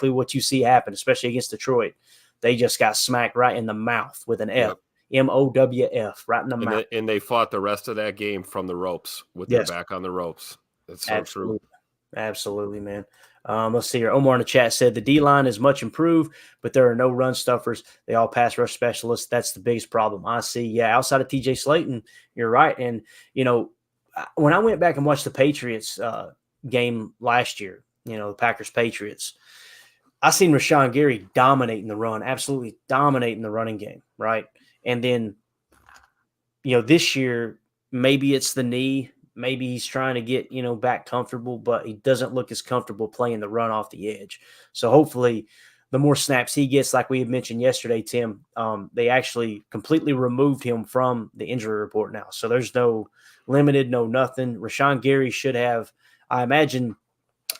what you see happen, especially against Detroit. They just got smacked right in the mouth with an F. Yep. MOWF, right in the mouth. And they fought the rest of that game from the ropes with their back on the ropes. That's so true. Absolutely, man. Let's see here. Omar in the chat said the D-line is much improved, but there are no run stuffers. They all pass rush specialists. That's the biggest problem I see. Yeah, outside of TJ Slaton, you're right. And, when I went back and watched the Patriots game last year, the Packers Patriots. I seen Rashawn Gary dominating the run, absolutely dominating the running game, right? And then, this year, maybe it's the knee. Maybe he's trying to get, back comfortable, but he doesn't look as comfortable playing the run off the edge. So hopefully the more snaps he gets, like we had mentioned yesterday, Tim, they actually completely removed him from the injury report now. So there's no limited, no nothing. Rashawn Gary should have, I imagine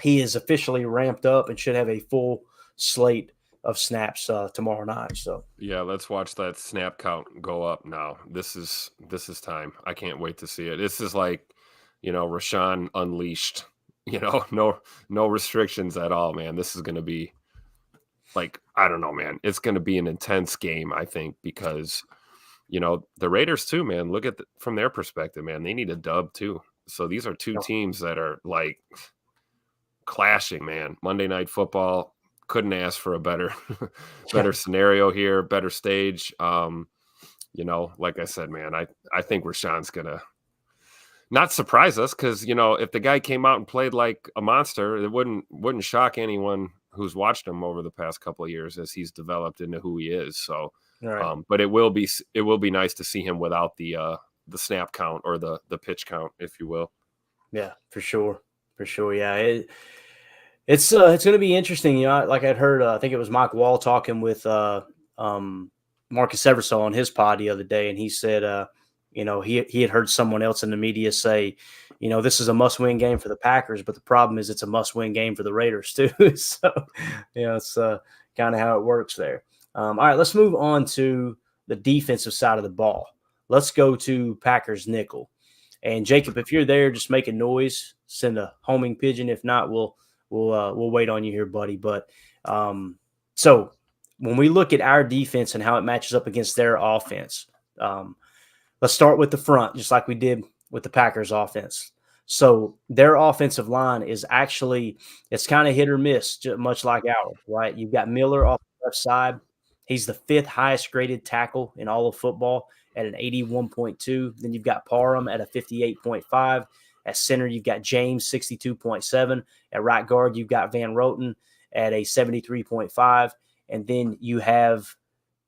he is officially ramped up and should have a full slate of snaps tomorrow night. So yeah, let's watch that snap count go up now. This is time. I can't wait to see it. This is like, Rashawn unleashed. No restrictions at all, man. This is going to be like, I don't know, man. It's going to be an intense game, I think, because the Raiders too, man. Look at from their perspective, man. They need a dub too. So these are two teams that are like clashing, man. Monday Night Football. Couldn't ask for a better scenario here, better stage. Like I said, man, I think Rashawn's gonna not surprise us because if the guy came out and played like a monster, it wouldn't shock anyone who's watched him over the past couple of years as he's developed into who he is. So, right. But it will be nice to see him without the snap count or the pitch count, if you will. Yeah, for sure. Yeah. It's going to be interesting. Like I'd heard, I think it was Mike Wall talking with Marcus Eversole on his pod the other day, and he said, he had heard someone else in the media say, this is a must-win game for the Packers, but the problem is it's a must-win game for the Raiders too. So, it's kind of how it works there. All right, let's move on to the defensive side of the ball. Let's go to Packers nickel. And Jacob, if you're there, just make a noise, send a homing pigeon. If not, we'll wait on you here, buddy. But so when we look at our defense and how it matches up against their offense, let's start with the front, just like we did with the Packers offense. So their offensive line is actually, it's kind of hit or miss, much like ours, right? You've got Miller off the left side. He's the 5th highest graded tackle in all of football at an 81.2. Then you've got Parham at a 58.5. At center, you've got James, 62.7. At right guard, you've got Van Roten at a 73.5. And then you have,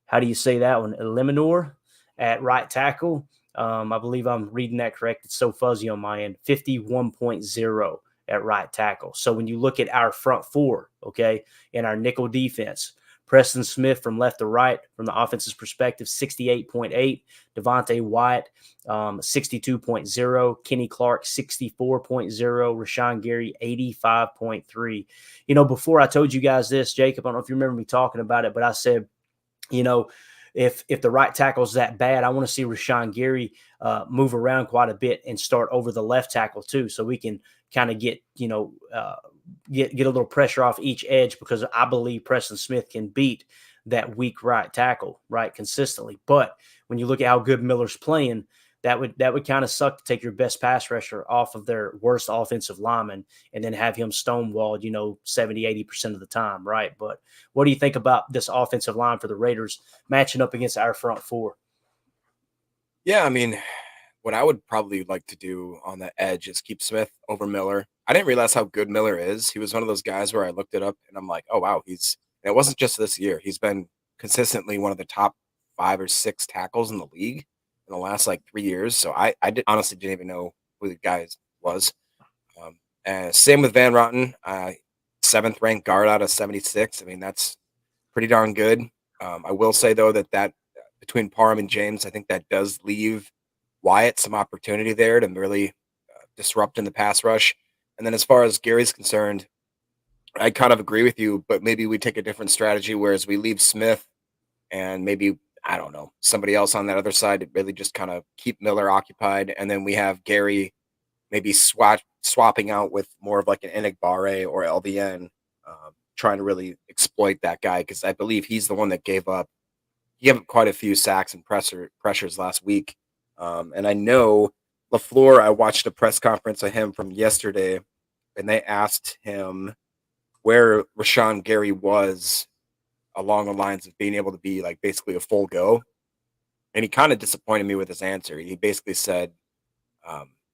how do you say that one? Eliminor at right tackle. I believe I'm reading that correct. It's so fuzzy on my end. 51.0 at right tackle. So when you look at our front four, okay, in our nickel defense, Preston Smith from left to right, from the offense's perspective, 68.8. Devontae Wyatt, 62.0. Kenny Clark, 64.0. Rashawn Gary, 85.3. Before I told you guys this, Jacob, I don't know if you remember me talking about it, but I said, if the right tackle is that bad, I want to see Rashawn Gary move around quite a bit and start over the left tackle too, so we can kind of get a little pressure off each edge, because I believe Preston Smith can beat that weak right tackle right consistently. But when you look at how good Miller's playing, that would kind of suck to take your best pass rusher off of their worst offensive lineman and then have him stonewalled, 70-80% of the time, right? But what do you think about this offensive line for the Raiders matching up against our front four? Yeah, I mean, what I would probably like to do on the edge is keep Smith over Miller. I didn't realize how good Miller is. He was one of those guys where I looked it up and I'm like, oh, wow, it wasn't just this year. He's been consistently one of the top 5 or 6 tackles in the league in the last 3 years. So I honestly didn't even know who the guy was. And same with Van Roten, 7th ranked guard out of 76. I mean, that's pretty darn good. I will say, though, that between Parham and James, I think that does leave Wyatt some opportunity there to really disrupt in the pass rush. And then as far as Gary's concerned, I kind of agree with you, but maybe we take a different strategy, whereas we leave Smith and maybe, I don't know, somebody else on that other side to really just kind of keep Miller occupied. And then we have Gary maybe swapping out with more of like an Enigbare or LVN, trying to really exploit that guy, because I believe he's the one that gave up quite a few sacks and pressures last week. And I know LaFleur, I watched a press conference of him from yesterday, and they asked him where Rashawn Gary was along the lines of being able to be basically a full go. And he kind of disappointed me with his answer. He basically said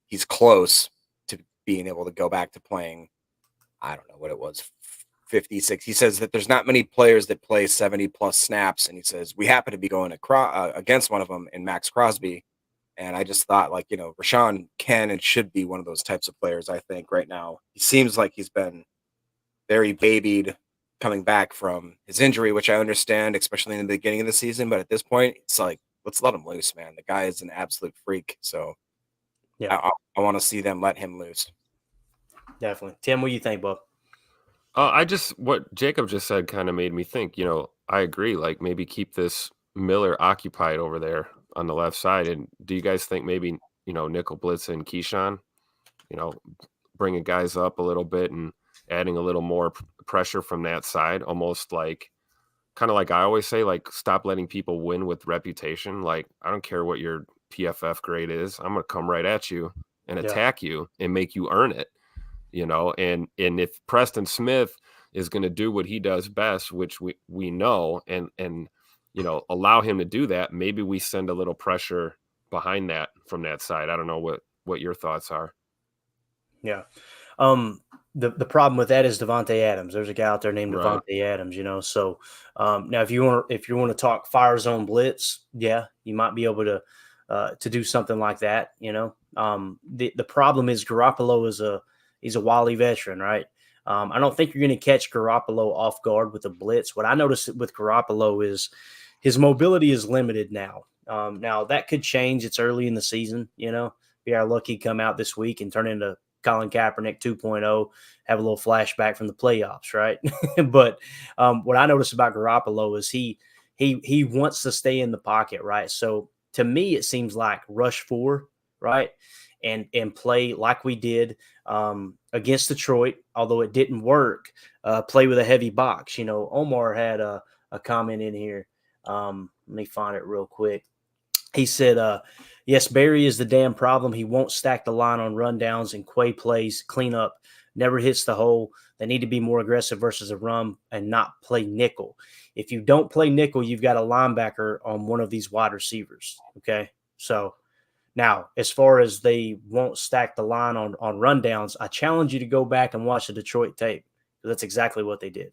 he's close to being able to go back to playing, I don't know what it was, 56. He says that there's not many players that play 70 plus snaps. And he says, we happen to be going against one of them in Max Crosby. And I just thought, like, Rashawn can and should be one of those types of players. I think right now he seems like he's been very babied coming back from his injury, which I understand, especially in the beginning of the season. But at this point, it's like, let's let him loose, man. The guy is an absolute freak. So Yeah, I want to see them let him loose. definitely. Tim, what do you think, bub? What Jacob just said kind of made me think, I agree. Like maybe keep this Miller occupied over there on the left side. And do you guys think maybe, nickel blitz and Keyshawn, bringing guys up a little bit and adding a little more pressure from that side, almost like kind of like I always say, like stop letting people win with reputation. Like I don't care what your PFF grade is. I'm going to come right at you and attack you and make you earn it. And if Preston Smith is going to do what he does best, which we know, and allow him to do that, maybe we send a little pressure behind that from that side. I don't know what your thoughts are. Yeah. The problem with that is Devontae Adams. There's a guy out there named Right. Devontae Adams, So now if you want to talk fire zone blitz, yeah, you might be able to do something like that. The problem is Garoppolo he's a wily veteran, right? I don't think you're going to catch Garoppolo off guard with a blitz. What I noticed with Garoppolo is his mobility is limited now. Now that could change. It's early in the season, We are lucky come out this week and turn into Colin Kaepernick 2.0, have a little flashback from the playoffs, right? But what I noticed about Garoppolo is he wants to stay in the pocket, right? So to me, it seems like rush 4, right? And play like we did against Detroit, although it didn't work, play with a heavy box. Omar had a comment in here. Let me find it real quick. He said, yes, Barry is the damn problem. He won't stack the line on rundowns and Quay plays cleanup, never hits the hole. They need to be more aggressive versus a run and not play nickel. If you don't play nickel, you've got a linebacker on one of these wide receivers. Okay. So now, as far as they won't stack the line on rundowns, I challenge you to go back and watch the Detroit tape. That's exactly what they did.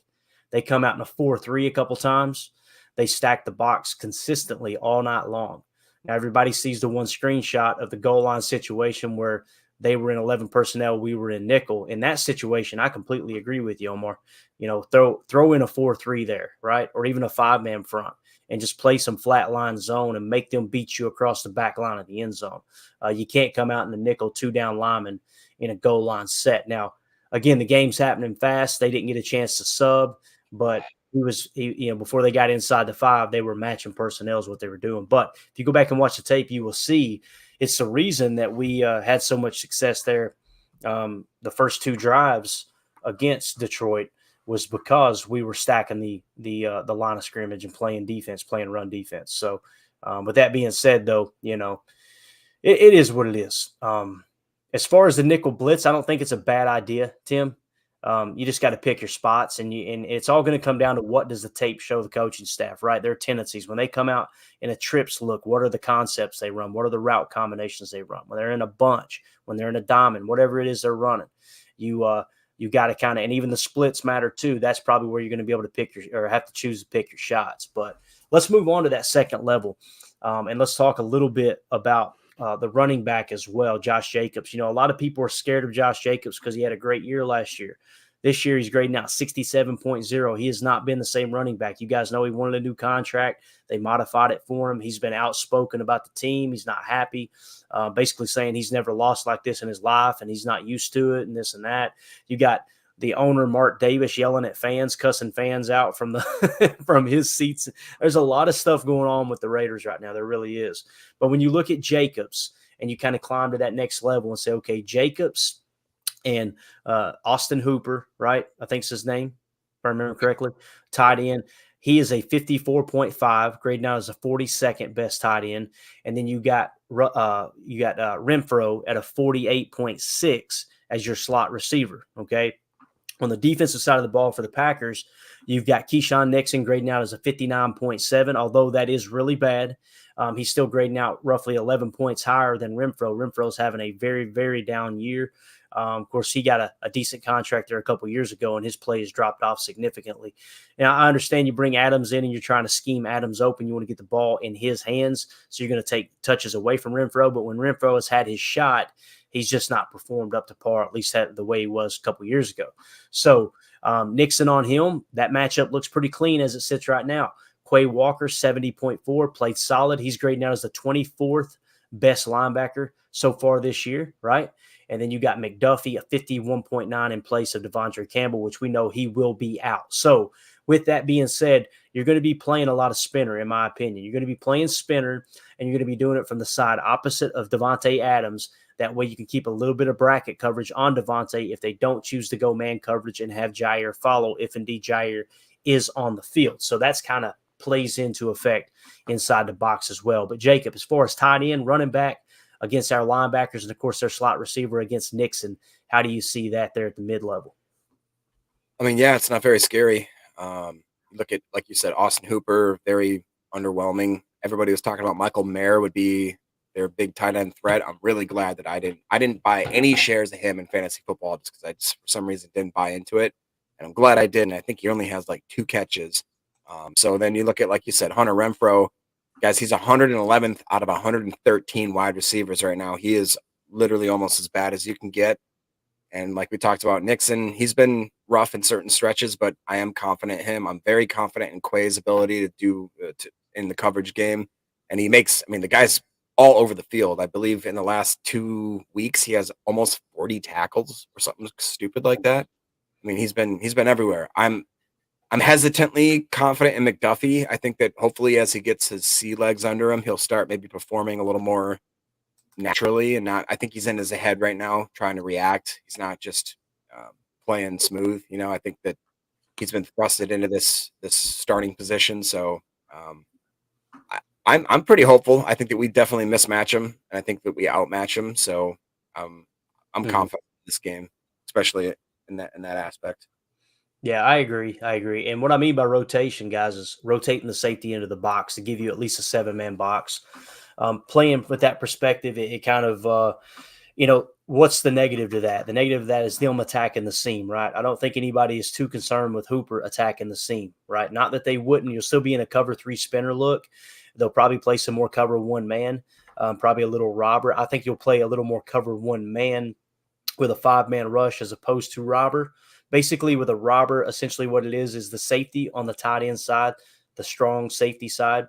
They come out in a 4-3 a couple times. They stack the box consistently all night long. Now, everybody sees the one screenshot of the goal line situation where they were in 11 personnel, we were in nickel. In that situation, I completely agree with you, Omar. Throw in a 4-3 there, right? Or even a 5-man front and just play some flat line zone and make them beat you across the back line of the end zone. You can't come out in the nickel 2-down lineman in a goal line set. Now, again, the game's happening fast. They didn't get a chance to sub, but before they got inside the 5, they were matching personnel is what they were doing. But if you go back and watch the tape, you will see it's the reason that we had so much success there. The first 2 drives against Detroit was because we were stacking the line of scrimmage and playing run defense. So with that being said, though, it is what it is. As far as the nickel blitz, I don't think it's a bad idea, Tim. You just got to pick your spots, and it's all going to come down to what does the tape show the coaching staff, right? Their tendencies when they come out in a trips look. What are the concepts they run? What are the route combinations they run? When they're in a bunch, when they're in a diamond, whatever it is they're running, you got to kind of, and even the splits matter too. That's probably where you're going to be able to pick or have to choose to pick your shots. But let's move on to that second level, and let's talk a little bit about the running back as well, Josh Jacobs. A lot of people are scared of Josh Jacobs because he had a great year last year. This year, he's grading out 67.0. He has not been the same running back. You guys know he wanted a new contract. They modified it for him. He's been outspoken about the team. He's not happy, basically saying he's never lost like this in his life and he's not used to it and this and that. You got the owner, Mark Davis, yelling at fans, cussing fans out from from his seats. There's a lot of stuff going on with the Raiders right now. There really is. But when you look at Jacobs and you kind of climb to that next level and say, okay, Jacobs and Austin Hooper, right? I think it's his name, if I remember correctly, tight end. He is a 54.5, graded out as a 42nd best tight end. And then you got Renfro at a 48.6 as your slot receiver, okay? On the defensive side of the ball for the Packers, you've got Keyshawn Nixon grading out as a 59.7, although that is really bad. He's still grading out roughly 11 points higher than Renfro. Renfro's having a very, very down year. Of course, he got a decent contract there a couple years ago, and his play has dropped off significantly. Now, I understand you bring Adams in and you're trying to scheme Adams open. You want to get the ball in his hands, so you're going to take touches away from Renfro. But when Renfro has had his shot, he's just not performed up to par, at least the way he was a couple years ago. So Nixon on him, that matchup looks pretty clean as it sits right now. Quay Walker, 70.4, played solid. He's grading out as the 24th best linebacker so far this year, right? And then you got McDuffie, a 51.9 in place of Devondre Campbell, which we know he will be out. So with that being said, you're going to be playing a lot of spinner, in my opinion. You're going to be playing spinner, and you're going to be doing it from the side opposite of Davante Adams. That way you can keep a little bit of bracket coverage on Davante if they don't choose to go man coverage and have Jair follow if indeed Jair is on the field. So that's kind of plays into effect inside the box as well. But Jacob, as far as tight end, running back against our linebackers, and of course their slot receiver against Nixon, how do you see that there at the mid-level? I mean, yeah, it's not very scary. Look at, like you said, Austin Hooper, very underwhelming. Everybody was talking about Michael Mayer would be their big tight end threat. I'm really glad that I didn't buy any shares of him in fantasy football just because I just for some reason didn't buy into it. And I'm glad I didn't. I think he only has like 2 catches. So then you look at, like you said, Hunter Renfro, guys, he's 111th out of 113 wide receivers right now. He is literally almost as bad as you can get. And like we talked about Nixon, he's been rough in certain stretches, but I am confident in him. I'm very confident in Quay's ability to do in the coverage game. And he makes, I mean, the guy's all over the field. I believe in the last 2 weeks, he has almost 40 tackles or something stupid like that. I mean, he's been everywhere. I'm hesitantly confident in McDuffie. I think that hopefully as he gets his sea legs under him, he'll start maybe performing a little more naturally and not. I think he's in his head right now trying to react. He's not just playing smooth. You know, I think that he's been thrusted into this starting position. So I'm pretty hopeful. I think that we definitely mismatch him, and I think that we outmatch him. So I'm confident in this game, especially in that aspect. Yeah, I agree. And what I mean by rotation, guys, is rotating the safety into the box to give you at least a 7-man box. Playing with that perspective, it kind of, what's the negative to that? The negative to that is them attacking the seam, right? I don't think anybody is too concerned with Hooper attacking the seam, right? Not that they wouldn't. You'll still be in a cover 3 spinner look. They'll probably play some more cover 1 man, probably a little robber. I think you'll play a little more cover 1 man with a 5-man rush as opposed to robber. Basically, with a robber, essentially what it is the safety on the tight end side, the strong safety side.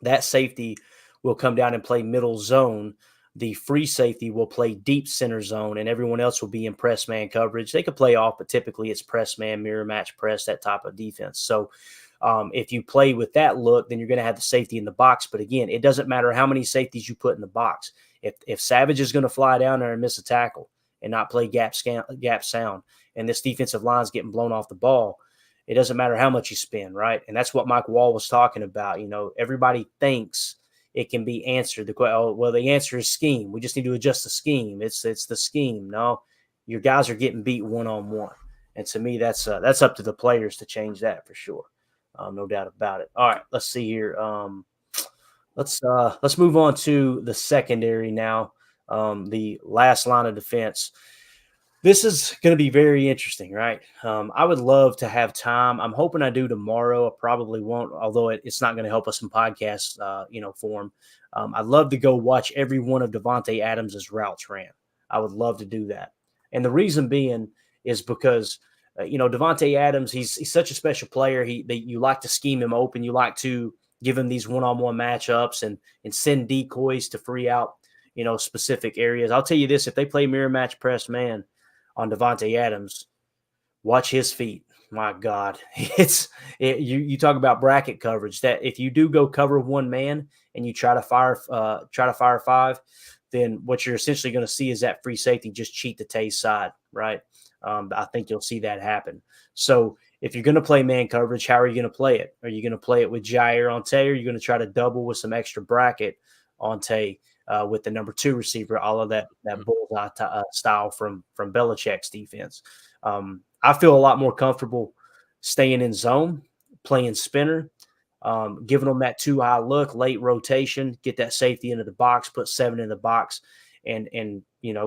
That safety will come down and play middle zone. The free safety will play deep center zone, and everyone else will be in press man coverage. They could play off, but typically it's press man, mirror match press, that type of defense. So if you play with that look, then you're going to have the safety in the box. But again, it doesn't matter how many safeties you put in the box. If Savage is going to fly down there and miss a tackle and not play gap sound, and this defensive line is getting blown off the ball, it doesn't matter how much you spend, right? And that's what Mike Wall was talking about. You know, everybody thinks it can be answered. The answer is scheme. We just need to adjust the scheme. It's the scheme. No, your guys are getting beat one-on-one. And to me, that's up to the players to change that for sure. No doubt about it. All right, let's see here. Let's move on to the secondary now. The last line of defense. This is going to be very interesting, right? I would love to have time. I'm hoping I do tomorrow. I probably won't, although it's not going to help us in podcast, form. I'd love to go watch every one of Davante Adams' routes ran. I would love to do that. And the reason being is because, Davante Adams, he's such a special player. You like to scheme him open. You like to give him these one-on-one matchups and send decoys to free out, specific areas. I'll tell you this, if they play mirror match press man on Davante Adams, watch his feet. My God, you talk about bracket coverage. That if you do go cover 1 man and you try to fire 5, then what you're essentially going to see is that free safety just cheat the Tay side, right? I think you'll see that happen. So if you're going to play man coverage, how are you going to play it? Are you going to play it with Jair on Tay, or are you going to try to double with some extra bracket on Tay? With the number 2 receiver, all of that bullseye style from Belichick's defense. I feel a lot more comfortable staying in zone, playing spinner, giving them that 2 high look, late rotation, get that safety into the box, put 7 in the box, and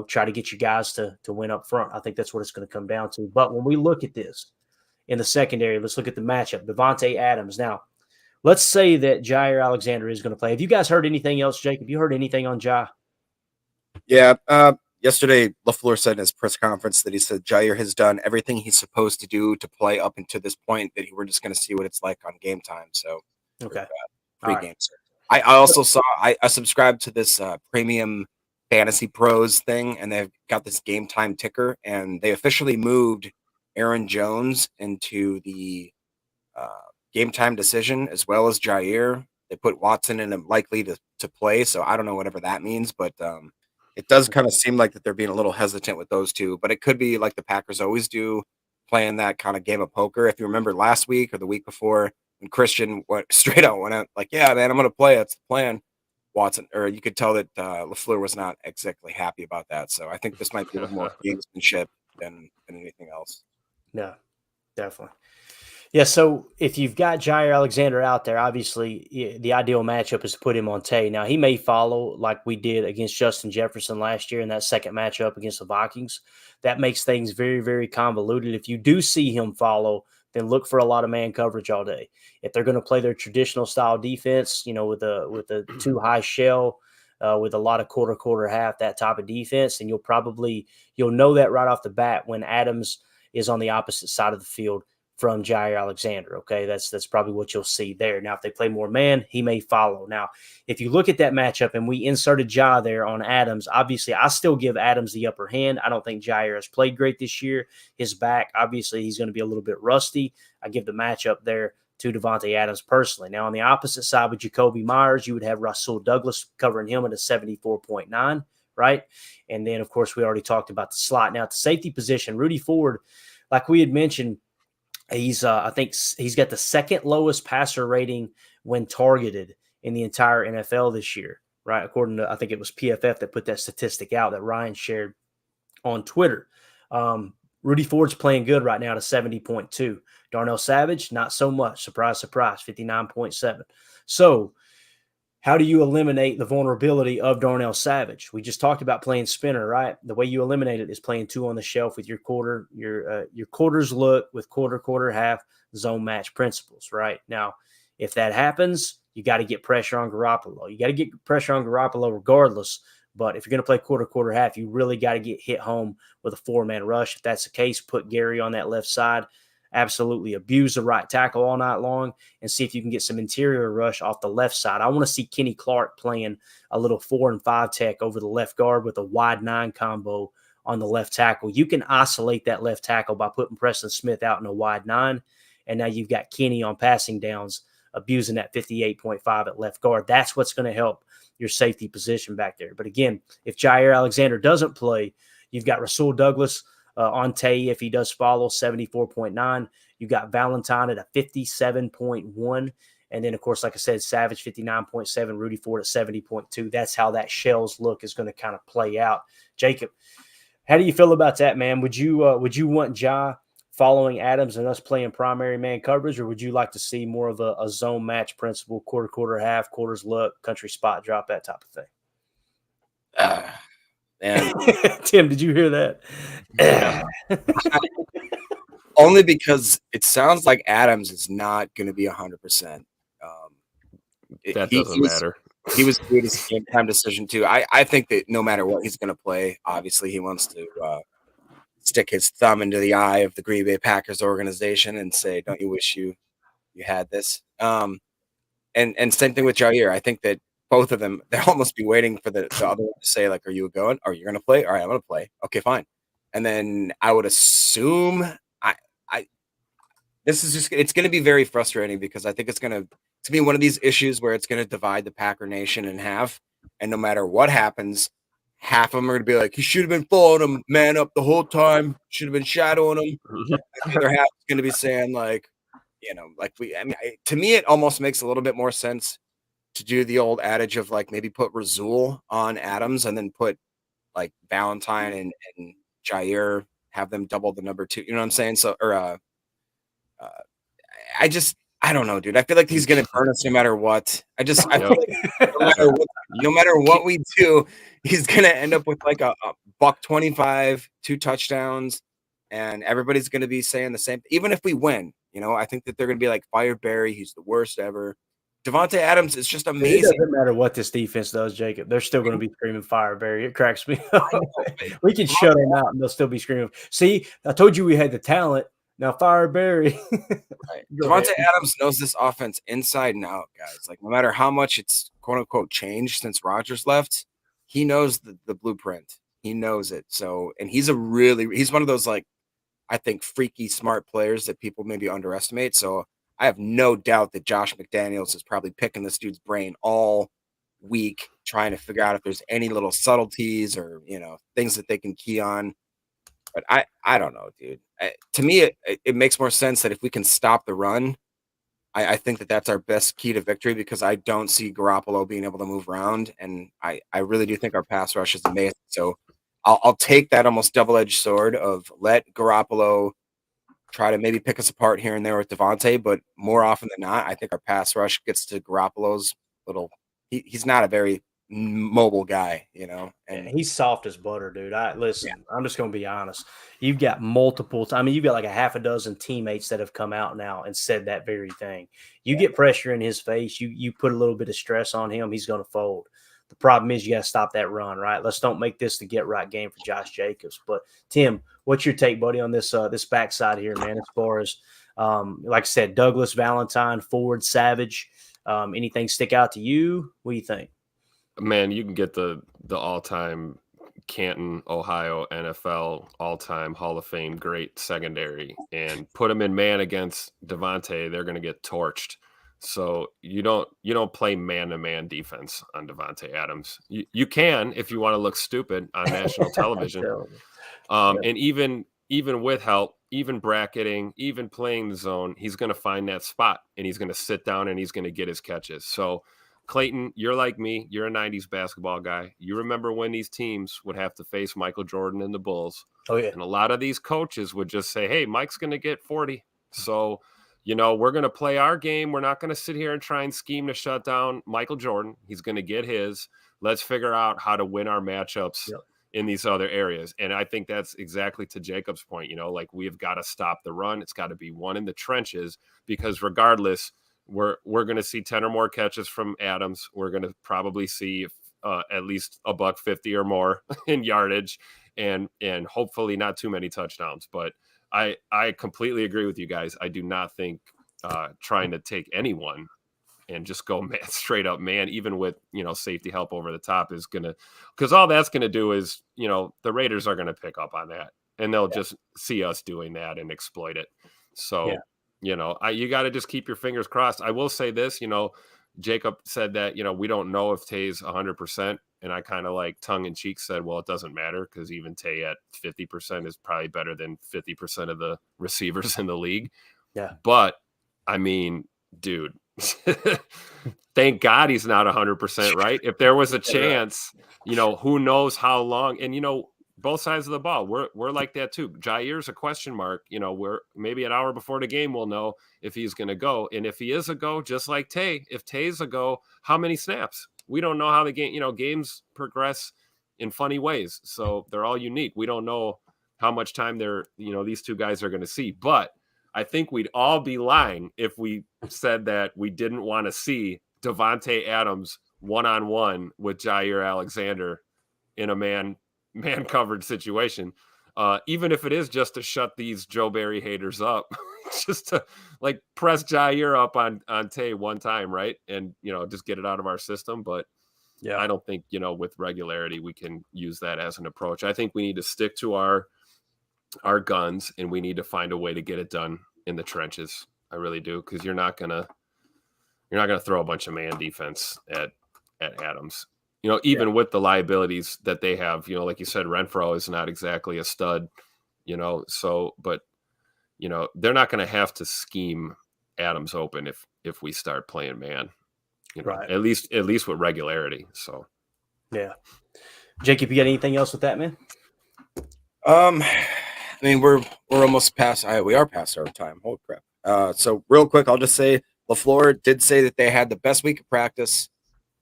try to get you guys to win up front. I think that's what it's going to come down to. But when we look at this in the secondary, let's look at the matchup. Davante Adams. Now, let's say that Jair Alexander is going to play. Have you guys heard anything else, Jake? Have you heard anything on Jair? Yeah. Yesterday, LaFleur said in his press conference that he said Jair has done everything he's supposed to do to play up until this point, that we're just going to see what it's like on game time. So, okay. Pre-game. Right. I also saw, I subscribed to this premium Fantasy Pros thing, and they've got this game time ticker, and they officially moved Aaron Jones into the game time decision as well as Jair. They put Watson in him likely to play, so I don't know whatever that means, but it does kind of seem like that they're being a little hesitant with those two, but it could be like the Packers always do, playing that kind of game of poker. If you remember last week or the week before, when Christian went out like, yeah, man, I'm going to play. It's the plan. Watson, or you could tell that LaFleur was not exactly happy about that. So I think this might be a little more gamesmanship than anything else. No, definitely. Yeah, so if you've got Jair Alexander out there, obviously the ideal matchup is to put him on Tay. Now, he may follow like we did against Justin Jefferson last year in that second matchup against the Vikings. That makes things very, very convoluted. If you do see him follow, then look for a lot of man coverage all day. If they're going to play their traditional style defense, with a too high shell, with a lot of quarter, half, that type of defense, then you'll know that right off the bat when Adams is on the opposite side of the field from Jair Alexander. Okay, that's probably what you'll see there. Now, if they play more man, he may follow. Now, if you look at that matchup and we inserted Jair there on Adams, obviously I still give Adams the upper hand. I don't think Jair has played great this year. His back, obviously, he's going to be a little bit rusty. I give the matchup there to Davante Adams personally. Now, on the opposite side with Jacoby Myers, you would have Rasul Douglas covering him at a 74.9, right? And then, of course, we already talked about the slot. Now, at the safety position, Rudy Ford, like we had mentioned, I think he's got the second lowest passer rating when targeted in the entire NFL this year, right? According to, I think it was PFF that put that statistic out that Ryan shared on Twitter. Rudy Ford's playing good right now at a 70.2. Darnell Savage, not so much. Surprise, surprise, 59.7. So how do you eliminate the vulnerability of Darnell Savage? We just talked about playing spinner, right? The way you eliminate it is playing two on the shelf with your quarters look with quarter, half zone match principles, right? Now, if that happens, you got to get pressure on Garoppolo. You got to get pressure on Garoppolo regardless. But if you're going to play quarter, half, you really got to get hit home with a four-man rush. If that's the case, put Gary on that left side. Absolutely abuse the right tackle all night long and see if you can get some interior rush off the left side. I want to see Kenny Clark playing a little 4 and 5 tech over the left guard with a wide 9 combo on the left tackle. You can isolate that left tackle by putting Preston Smith out in a wide 9, and now you've got Kenny on passing downs abusing that 58.5 at left guard. That's what's going to help your safety position back there. But again, if Jair Alexander doesn't play, you've got Rasul Douglas on Tay, if he does follow, 74.9. You got Valentine at a 57.1. And then, of course, like I said, Savage 59.7, Rudy Ford at 70.2. That's how that Shells look is going to kind of play out. Jacob, how do you feel about that, man? Would you want Ja following Adams and us playing primary man coverage, or would you like to see more of a zone match principle, quarter, half, quarters look, country spot drop, that type of thing? And Tim, did you hear that? Only because it sounds like Adams is not going to be 100%. That doesn't matter. He was doing his game time decision too. I think that no matter what he's going to play, obviously he wants to stick his thumb into the eye of the Green Bay Packers organization and say, "Don't you wish you had this?" And same thing with Jair. I think that both of them, they'll almost be waiting for the other one to say, like, "Are you going? Are you going to play? All right, I'm going to play. Okay, fine." And then I would assume this is it's going to be very frustrating because I think it's going to be one of these issues where it's going to divide the Packer Nation in half. And no matter what happens, half of them are going to be like, "He should have been following him, man up the whole time. Should have been shadowing him." And the other half is going to be saying, like, to me, it almost makes a little bit more sense to do the old adage of like maybe put Rasul on Adams and then put like Valentine and Jair, have them double the number 2. You know what I'm saying? So, or I don't know, dude. I feel like he's gonna burn us no matter what. I feel like no matter what we do, he's gonna end up with like a $125, 2 touchdowns, and everybody's gonna be saying the same. Even if we win, I think that they're gonna be like, fire Barry. He's the worst ever. Davante Adams is just amazing. It doesn't matter what this defense does, Jacob. They're still going to be screaming fire, Barry. It cracks me up. We can shut them out, and they'll still be screaming. See, I told you we had the talent. Now fire Barry. Right. Davante Adams knows this offense inside and out, guys. Like, no matter how much it's quote unquote changed since Rodgers left, he knows the blueprint. He knows it. So, and he's one of those, like, I think, freaky smart players that people maybe underestimate. So I have no doubt that Josh McDaniels is probably picking this dude's brain all week, trying to figure out if there's any little subtleties or, things that they can key on. But I don't know, dude. To me, it makes more sense that if we can stop the run, I think that that's our best key to victory, because I don't see Garoppolo being able to move around. And I really do think our pass rush is amazing. So I'll take that almost double-edged sword of let Garoppolo try to maybe pick us apart here and there with Davante, but more often than not, I think our pass rush gets to Garoppolo's little. He's not a very mobile guy, and he's soft as butter, dude. I'm just going to be honest. You've got multiple. I mean, you've got like a half a dozen teammates that have come out now and said that very thing. You get pressure in his face, you put a little bit of stress on him, he's going to fold. The problem is you got to stop that run, right? Let's don't make this the get right game for Josh Jacobs. But Tim, what's your take, buddy, on this backside here, man? As far as like I said, Douglas, Valentine, Ford, Savage, anything stick out to you? What do you think? Man, you can get the all-time Canton, Ohio NFL all-time Hall of Fame great secondary and put them in man against Davante, they're going to get torched. So you don't play man-to-man defense on Davante Adams. You can if you want to look stupid on national television. And even with help, even bracketing, even playing the zone, he's going to find that spot and he's going to sit down and he's going to get his catches. So Clayton, you're like me. You're a 90s basketball guy. You remember when these teams would have to face Michael Jordan and the Bulls. Oh, yeah. And a lot of these coaches would just say, hey, Mike's going to get 40. So we're going to play our game. We're not going to sit here and try and scheme to shut down Michael Jordan. He's going to get his. Let's figure out how to win our matchups in these other areas. And I think that's exactly to Jacob's point. Like, we've got to stop the run. It's got to be one in the trenches, because regardless, we're going to see 10 or more catches from Adams. We're going to probably see at least $150 or more in yardage, and hopefully not too many touchdowns. But I completely agree with you guys. I do not think trying to take anyone and just go straight up man, even with, safety help over the top is going to, because all that's going to do is, the Raiders are going to pick up on that and they'll just see us doing that and exploit it. So, you got to just keep your fingers crossed. I will say this, Jacob said that, we don't know if Tay's 100%. And I kind of like tongue in cheek said, well, it doesn't matter, because even Tay at 50% is probably better than 50% of the receivers in the league. Yeah. But I mean, dude, thank God he's not 100%, right? If there was a chance, who knows how long, and, both sides of the ball, we're like that too. Jair's a question mark. We're maybe an hour before the game, we'll know if he's going to go. And if he is a go, just like Tay, if Tay's a go, how many snaps? We don't know how the game, games progress in funny ways. So they're all unique. We don't know how much time these two guys are going to see. But I think we'd all be lying if we said that we didn't want to see Davante Adams one-on-one with Jair Alexander in a man covered situation. Even if it is just to shut these Joe Barry haters up, just to like press Jair up on Tay one time, right? And, just get it out of our system. But yeah, I don't think, with regularity, we can use that as an approach. I think we need to stick to our guns, and we need to find a way to get it done in the trenches. I really do. Cause you're not gonna throw a bunch of man defense at Adams. Even with the liabilities that they have, like you said, Renfro is not exactly a stud, but they're not going to have to scheme Adams open if we start playing man, right. At least with regularity. So, yeah. Jacob, you got anything else with that, man? I mean, we're almost past, we are past our time. Holy crap. So real quick, I'll just say LaFleur did say that they had the best week of practice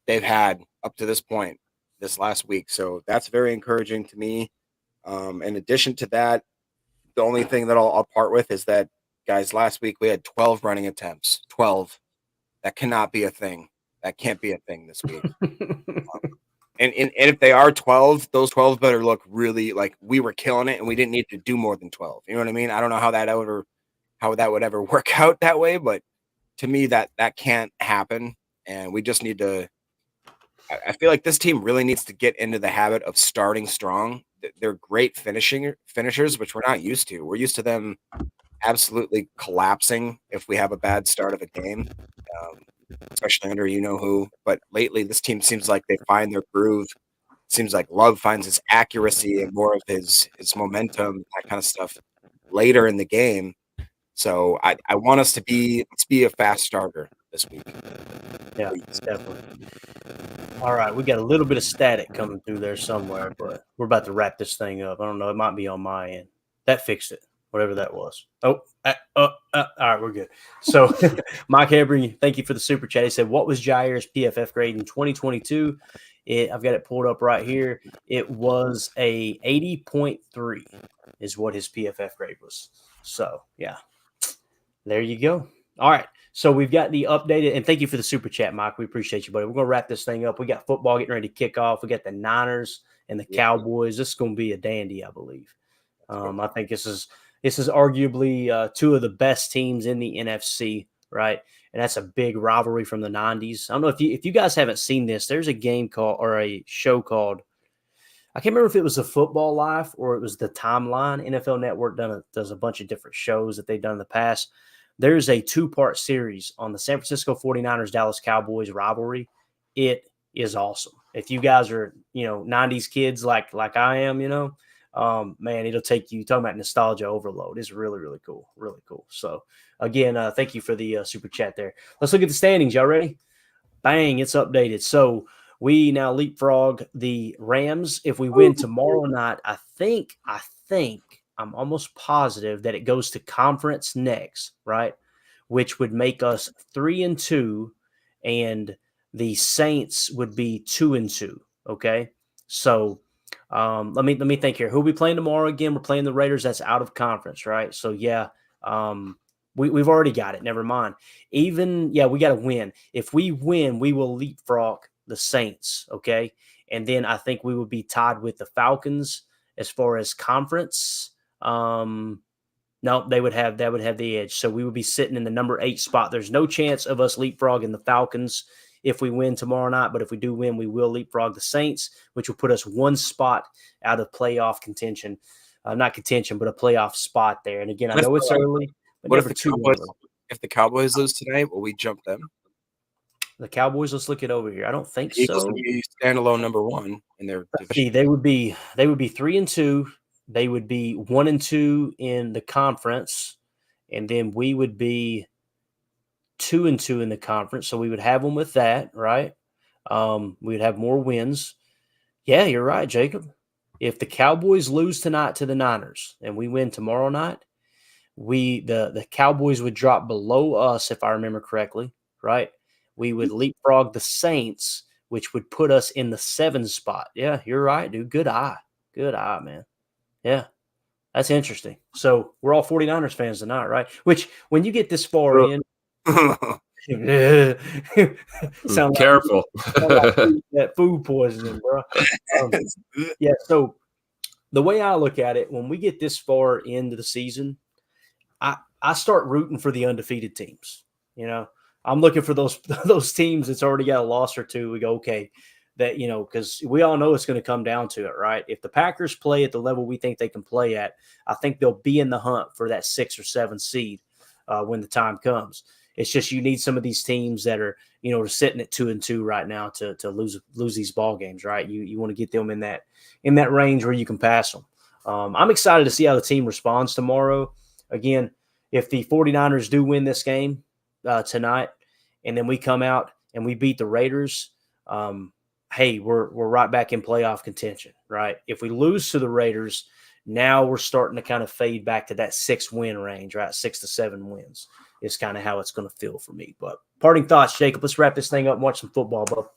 they've had up to this point this last week. So that's very encouraging to me. In addition to that, the only thing that I'll part with is that, guys, last week we had 12 running attempts. 12. That cannot be a thing. That can't be a thing this week. And if they are 12, those 12 better look really like we were killing it and we didn't need to do more than 12. You know what I mean? I don't know how that would ever work out that way, but to me that can't happen. And we just need to I feel like this team really needs to get into the habit of starting strong. They're great finishers, which we're not used to. We're used to them absolutely collapsing if we have a bad start of a game. Especially under you-know-who. But lately, this team seems like they find their groove. Seems like Love finds his accuracy and more of his momentum, that kind of stuff, later in the game. So I want us to be a fast starter this week. Yeah, definitely. All right, we got a little bit of static coming through there somewhere, but we're about to wrap this thing up. I don't know. It might be on my end. That fixed it. Whatever that was. All right, we're good. So, Mike Hebring, thank you for the super chat. He said, "What was Jair's PFF grade in 2022?" I've got it pulled up right here. It was a 80.3 is what his PFF grade was. So, yeah, there you go. All right. So we've got the updated, and thank you for the super chat, Mike. We appreciate you, buddy. We're going to wrap this thing up. We got football getting ready to kick off. We got the Niners and the Cowboys. This is going to be a dandy, I believe. I think this is arguably two of the best teams in the NFC, right? And that's a big rivalry from the 90s. I don't know if you guys haven't seen this. There's a game called, or a show called, I can't remember if it was the Football Life or it was the Timeline. NFL Network does a bunch of different shows that they've done in the past. There's a 2-part series on the San Francisco 49ers Dallas Cowboys rivalry. It is awesome. If you guys are, 90s kids like I am, man, it'll take you, talking about nostalgia overload. It's really, really cool. Really cool. So, again, thank you for the super chat there. Let's look at the standings. Y'all ready? Bang, it's updated. So, we now leapfrog the Rams. If we win tomorrow night, I think I'm almost positive that it goes to conference next, right? Which would make us 3-2, and the Saints would be 2-2. Okay. So, let me think here. Who are we playing tomorrow again? We're playing the Raiders. That's out of conference, right? So yeah, we've already got it. Never mind. We got to win. If we win, we will leapfrog the Saints. Okay, and then I think we would be tied with the Falcons as far as conference. No, they would have the edge. So we would be sitting in the number 8 spot. There's no chance of us leapfrogging the Falcons if we win tomorrow night, but if we do win, we will leapfrog the Saints, which will put us 1 spot out of playoff contention. Not contention, but a playoff spot there. And again, I know it's early, but what never if too early. If the Cowboys lose tonight, will we jump them? The Cowboys, let's look it over here. I don't think Eagles so. Would be standalone number 1 in their division. See, they would be 3-2. They would be 1-2 in the conference, and then we would be 2-2 in the conference. So we would have them with that, right? We'd have more wins. Yeah, you're right, Jacob. If the Cowboys lose tonight to the Niners and we win tomorrow night, the Cowboys would drop below us, if I remember correctly, right? We would leapfrog the Saints, which would put us in the 7 spot. Yeah, you're right, dude. Good eye. Good eye, man. Yeah, that's interesting. So we're all 49ers fans tonight, right? Which, when you get this far in, sound careful. Like that food poisoning, bro. Yeah, so the way I look at it, when we get this far into the season, I start rooting for the undefeated teams. I'm looking for those teams that's already got a loss or two. We go, okay, that, because we all know it's going to come down to it, right? If the Packers play at the level we think they can play at, I think they'll be in the hunt for that 6 or 7 seed when the time comes. It's just you need some of these teams that are, sitting at 2-2 right now to lose these ball games, right? You want to get them in that range where you can pass them. I'm excited to see how the team responds tomorrow. Again, if the 49ers do win this game tonight, and then we come out and we beat the Raiders, hey, we're right back in playoff contention, right? If we lose to the Raiders, now we're starting to kind of fade back to that 6-win range, right? 6 to 7 wins. is kind of how it's going to feel for me. But parting thoughts, Jacob. Let's wrap this thing up and watch some football, bub.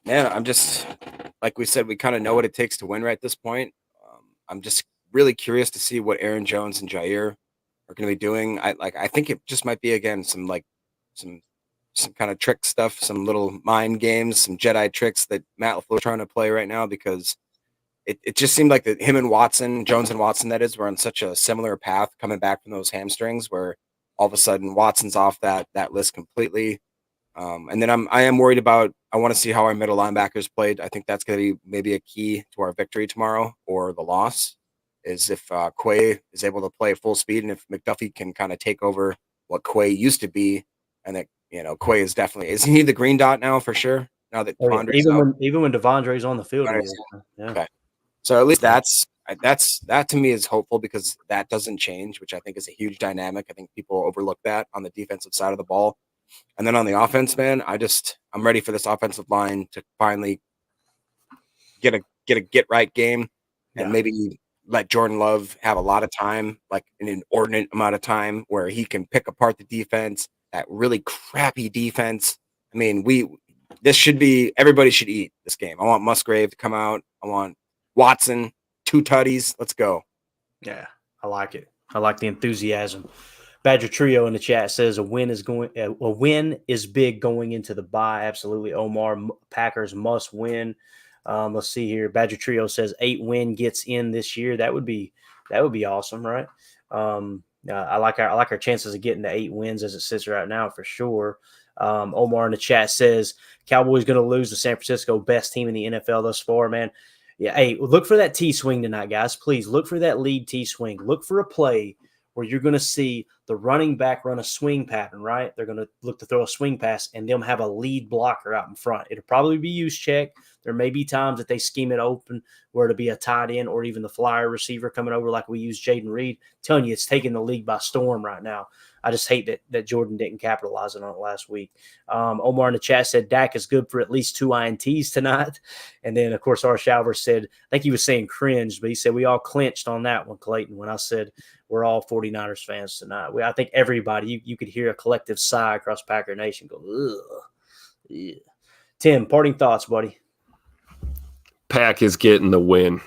Man, I'm just like we said, we kind of know what it takes to win right at this point. I'm just really curious to see what Aaron Jones and Jair are going to be doing. I think it just might be again some kind of trick stuff, some little mind games, some Jedi tricks that Matt LaFleur is trying to play right now, because it just seemed like that him and Watson, Jones and Watson, that is, were on such a similar path coming back from those hamstrings, where all of a sudden Watson's off that list completely. And then I am worried about, I want to see how our middle linebackers played. I think that's going to be maybe a key to our victory tomorrow or the loss, is if Quay is able to play at full speed, and if McDuffie can kind of take over what Quay used to be, and that, Quay is definitely, is he the green dot now for sure? Now that Even when Devondre's on the field. Yeah. Okay. So at least that to me is hopeful, because that doesn't change, which I think is a huge dynamic. I think people overlook that on the defensive side of the ball. And then on the offense, man, I'm ready for this offensive line to finally get a get right game, and maybe let Jordan Love have a lot of time, like an inordinate amount of time, where he can pick apart the defense, that really crappy defense. I mean, everybody should eat this game. I want Musgrave to come out. I want Watson, 2 tutties. Let's go. Yeah, I like it. I like the enthusiasm. Badger Trio in the chat says a win is big going into the bye. Absolutely, Omar. Packers must win. Let's see here. Badger Trio says 8-win gets in this year. That would be awesome, right? I like our chances of getting to 8 wins as it sits right now for sure. Omar in the chat says Cowboys going to lose to San Francisco, best team in the NFL thus far, man. Yeah, hey, look for that T swing tonight, guys. Please look for that lead T swing. Look for a play where you're going to see the running back run a swing pattern, right? They're going to look to throw a swing pass, and they'll have a lead blocker out in front. It'll probably be Juszczyk. There may be times that they scheme it open where it'll be a tight end or even the flyer receiver coming over like we use Jaden Reed. I'm telling you, it's taking the league by storm right now. I just hate that Jordan didn't capitalize on it last week. Omar in the chat said Dak is good for at least 2 INTs tonight. And then, of course, R. Shalver said, I think he was saying cringe, but he said we all clinched on that one, Clayton, when I said we're all 49ers fans tonight. I think everybody, you could hear a collective sigh across Packer Nation go, ugh. Yeah. Tim, parting thoughts, buddy. Pack is getting the win.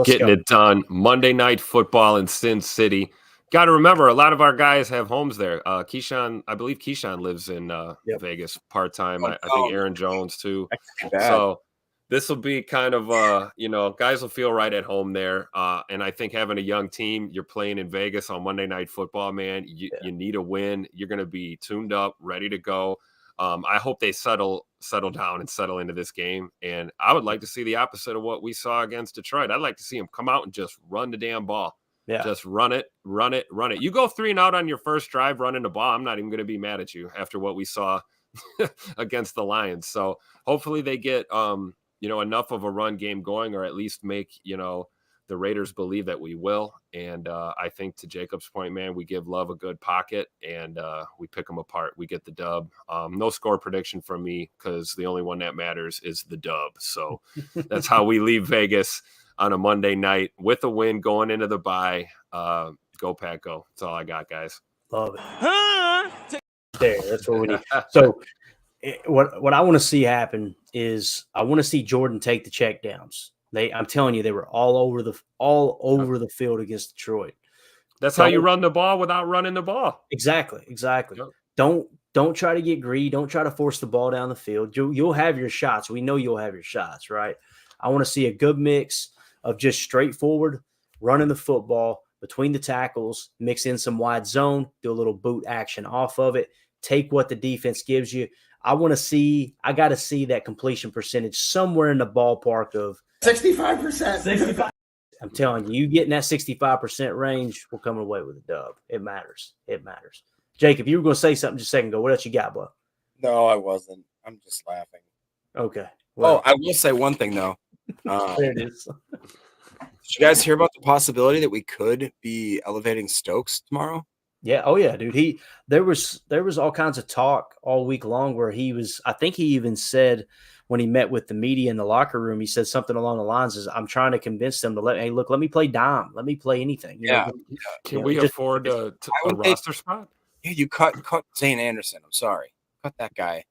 Getting it done. Monday Night Football in Sin City. Got to remember, a lot of our guys have homes there. Keyshawn, I believe Keyshawn lives in Vegas part-time. I think Aaron Jones too. So this will be kind of, guys will feel right at home there. And I think having a young team, you're playing in Vegas on Monday Night Football, man, you need a win. You're going to be tuned up, ready to go. I hope they settle down and settle into this game. And I would like to see the opposite of what we saw against Detroit. I'd like to see them come out and just run the damn ball. Yeah. Just run it. You go 3 and out on your first drive running the ball, I'm not even going to be mad at you after what we saw against the Lions. So hopefully they get enough of a run game going, or at least make the Raiders believe that we will. And I think, to Jacob's point, man, we give Love a good pocket and we pick them apart. We get the dub. No score prediction from me, because the only one that matters is the dub. So that's how we leave Vegas on a Monday night with a win going into the bye. Go Pack, go. That's all I got, guys. Love it. There, that's what we need. So what I want to see happen is I want to see Jordan take the check downs. I'm telling you, they were all over the field against Detroit. That's how you run the ball without running the ball. Exactly. Yep. Don't try to get greedy. Don't try to force the ball down the field. You'll have your shots. We know you'll have your shots, right? I want to see a good mix of just straightforward running the football between the tackles, mix in some wide zone, do a little boot action off of it, take what the defense gives you. I got to see that completion percentage somewhere in the ballpark of 65%. 65. I'm telling you, getting that 65% range, we're coming away with a dub. It matters. Jacob, you were going to say something just a second ago. What else you got, bud? No, I wasn't. I'm just laughing. Okay. Well, I will say one thing, though. There it is. Did you guys hear about the possibility that we could be elevating Stokes tomorrow? Yeah. Oh yeah, dude. There was all kinds of talk all week long where I think he even said when he met with the media in the locker room, he said something along the lines of, I'm trying to convince them to let me play dime. Let me play anything. Can we afford a roster spot? Yeah, you cut Zane Anderson. I'm sorry. Cut that guy.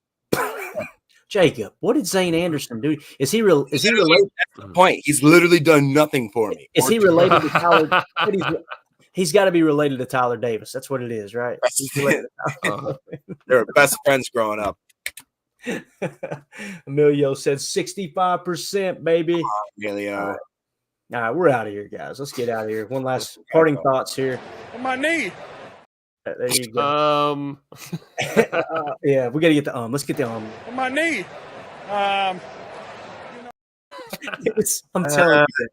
Jacob, what did Zane Anderson do? Is he related? That's the point. He's literally done nothing for me. Is he related to Tyler? He's got to be related to Tyler Davis. That's what it is, right? They were best friends growing up. Emilio said 65%, baby. Emilio. All right, we're out of here, guys. Let's get out of here. One last parting thoughts here. On my knee. There you go. Yeah, we got to get the Let's get the On my knee. I'm telling you,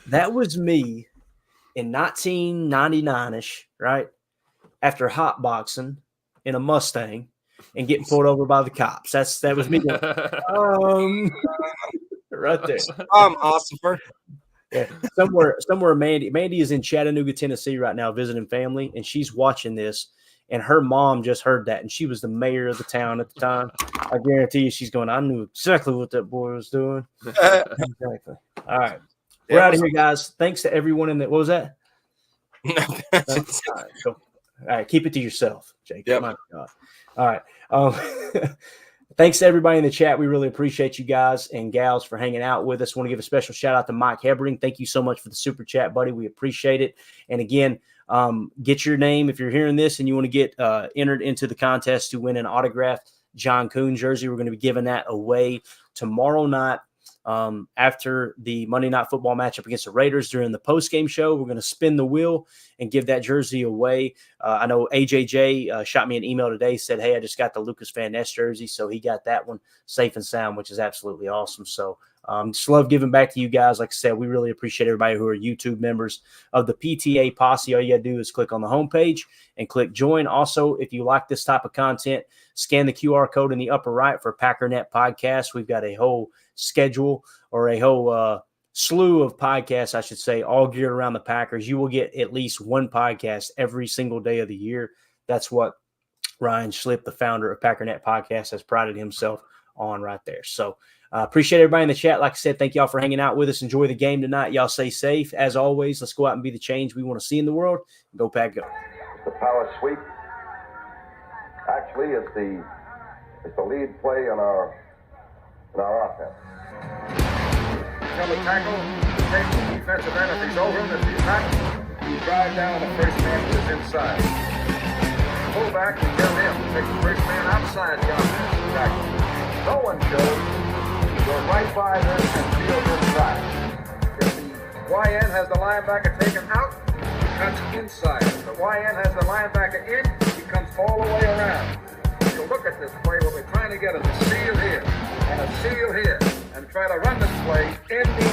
that was me in 1999-ish, right? After hotboxing in a Mustang and getting pulled over by the cops. That was me. Right there. Ossifer. Yeah, somewhere. Mandy is in Chattanooga, Tennessee right now visiting family, and she's watching this. And her mom just heard that, and she was the mayor of the town at the time. I guarantee you, she's going, I knew exactly what that boy was doing. Exactly. All right, we're out of here, guys. Thanks to everyone in the. What was that? All right, cool. All right, keep it to yourself, Jake. Yep. My God. All right. Thanks to everybody in the chat. We really appreciate you guys and gals for hanging out with us. Want to give a special shout out to Mike Hebring. Thank you so much for the super chat, buddy. We appreciate it. And again, get your name if you're hearing this and you want to get entered into the contest to win an autographed John Kuhn jersey. We're going to be giving that away tomorrow night. After the Monday Night Football matchup against the Raiders during the post-game show, we're going to spin the wheel and give that jersey away. I know AJJ shot me an email today, said, hey, I just got the Lucas Van Ness jersey, so he got that one safe and sound, which is absolutely awesome. So just love giving back to you guys. Like I said, we really appreciate everybody who are YouTube members of the PTA Posse. All you got to do is click on the homepage and click join. Also, if you like this type of content, scan the QR code in the upper right for Packernet Podcast. We've got a whole schedule or a whole slew of podcasts, I should say, all geared around the Packers. You will get at least one podcast every single day of the year. That's what Ryan Schlip, the founder of Packernet Podcast, has prided himself on right there. So appreciate everybody in the chat. Like I said, thank y'all for hanging out with us. Enjoy the game tonight. Y'all stay safe. As always, let's go out and be the change we want to see in the world. Go Pack, go. The power sweep. Actually, it's the lead play in our offense. Tell the tackle, take the defensive end if he's over him. If he's not, you drive down the first man to his inside. Pull back and tell him to take the first man outside the offensive tackle. No one shows. Go right by them and field inside. If the YN has the linebacker taken out, he cuts inside. If the YN has the linebacker in, he comes all the way around. So look at this play. What we're trying to get is a seal here and a seal here, and try to run this play in the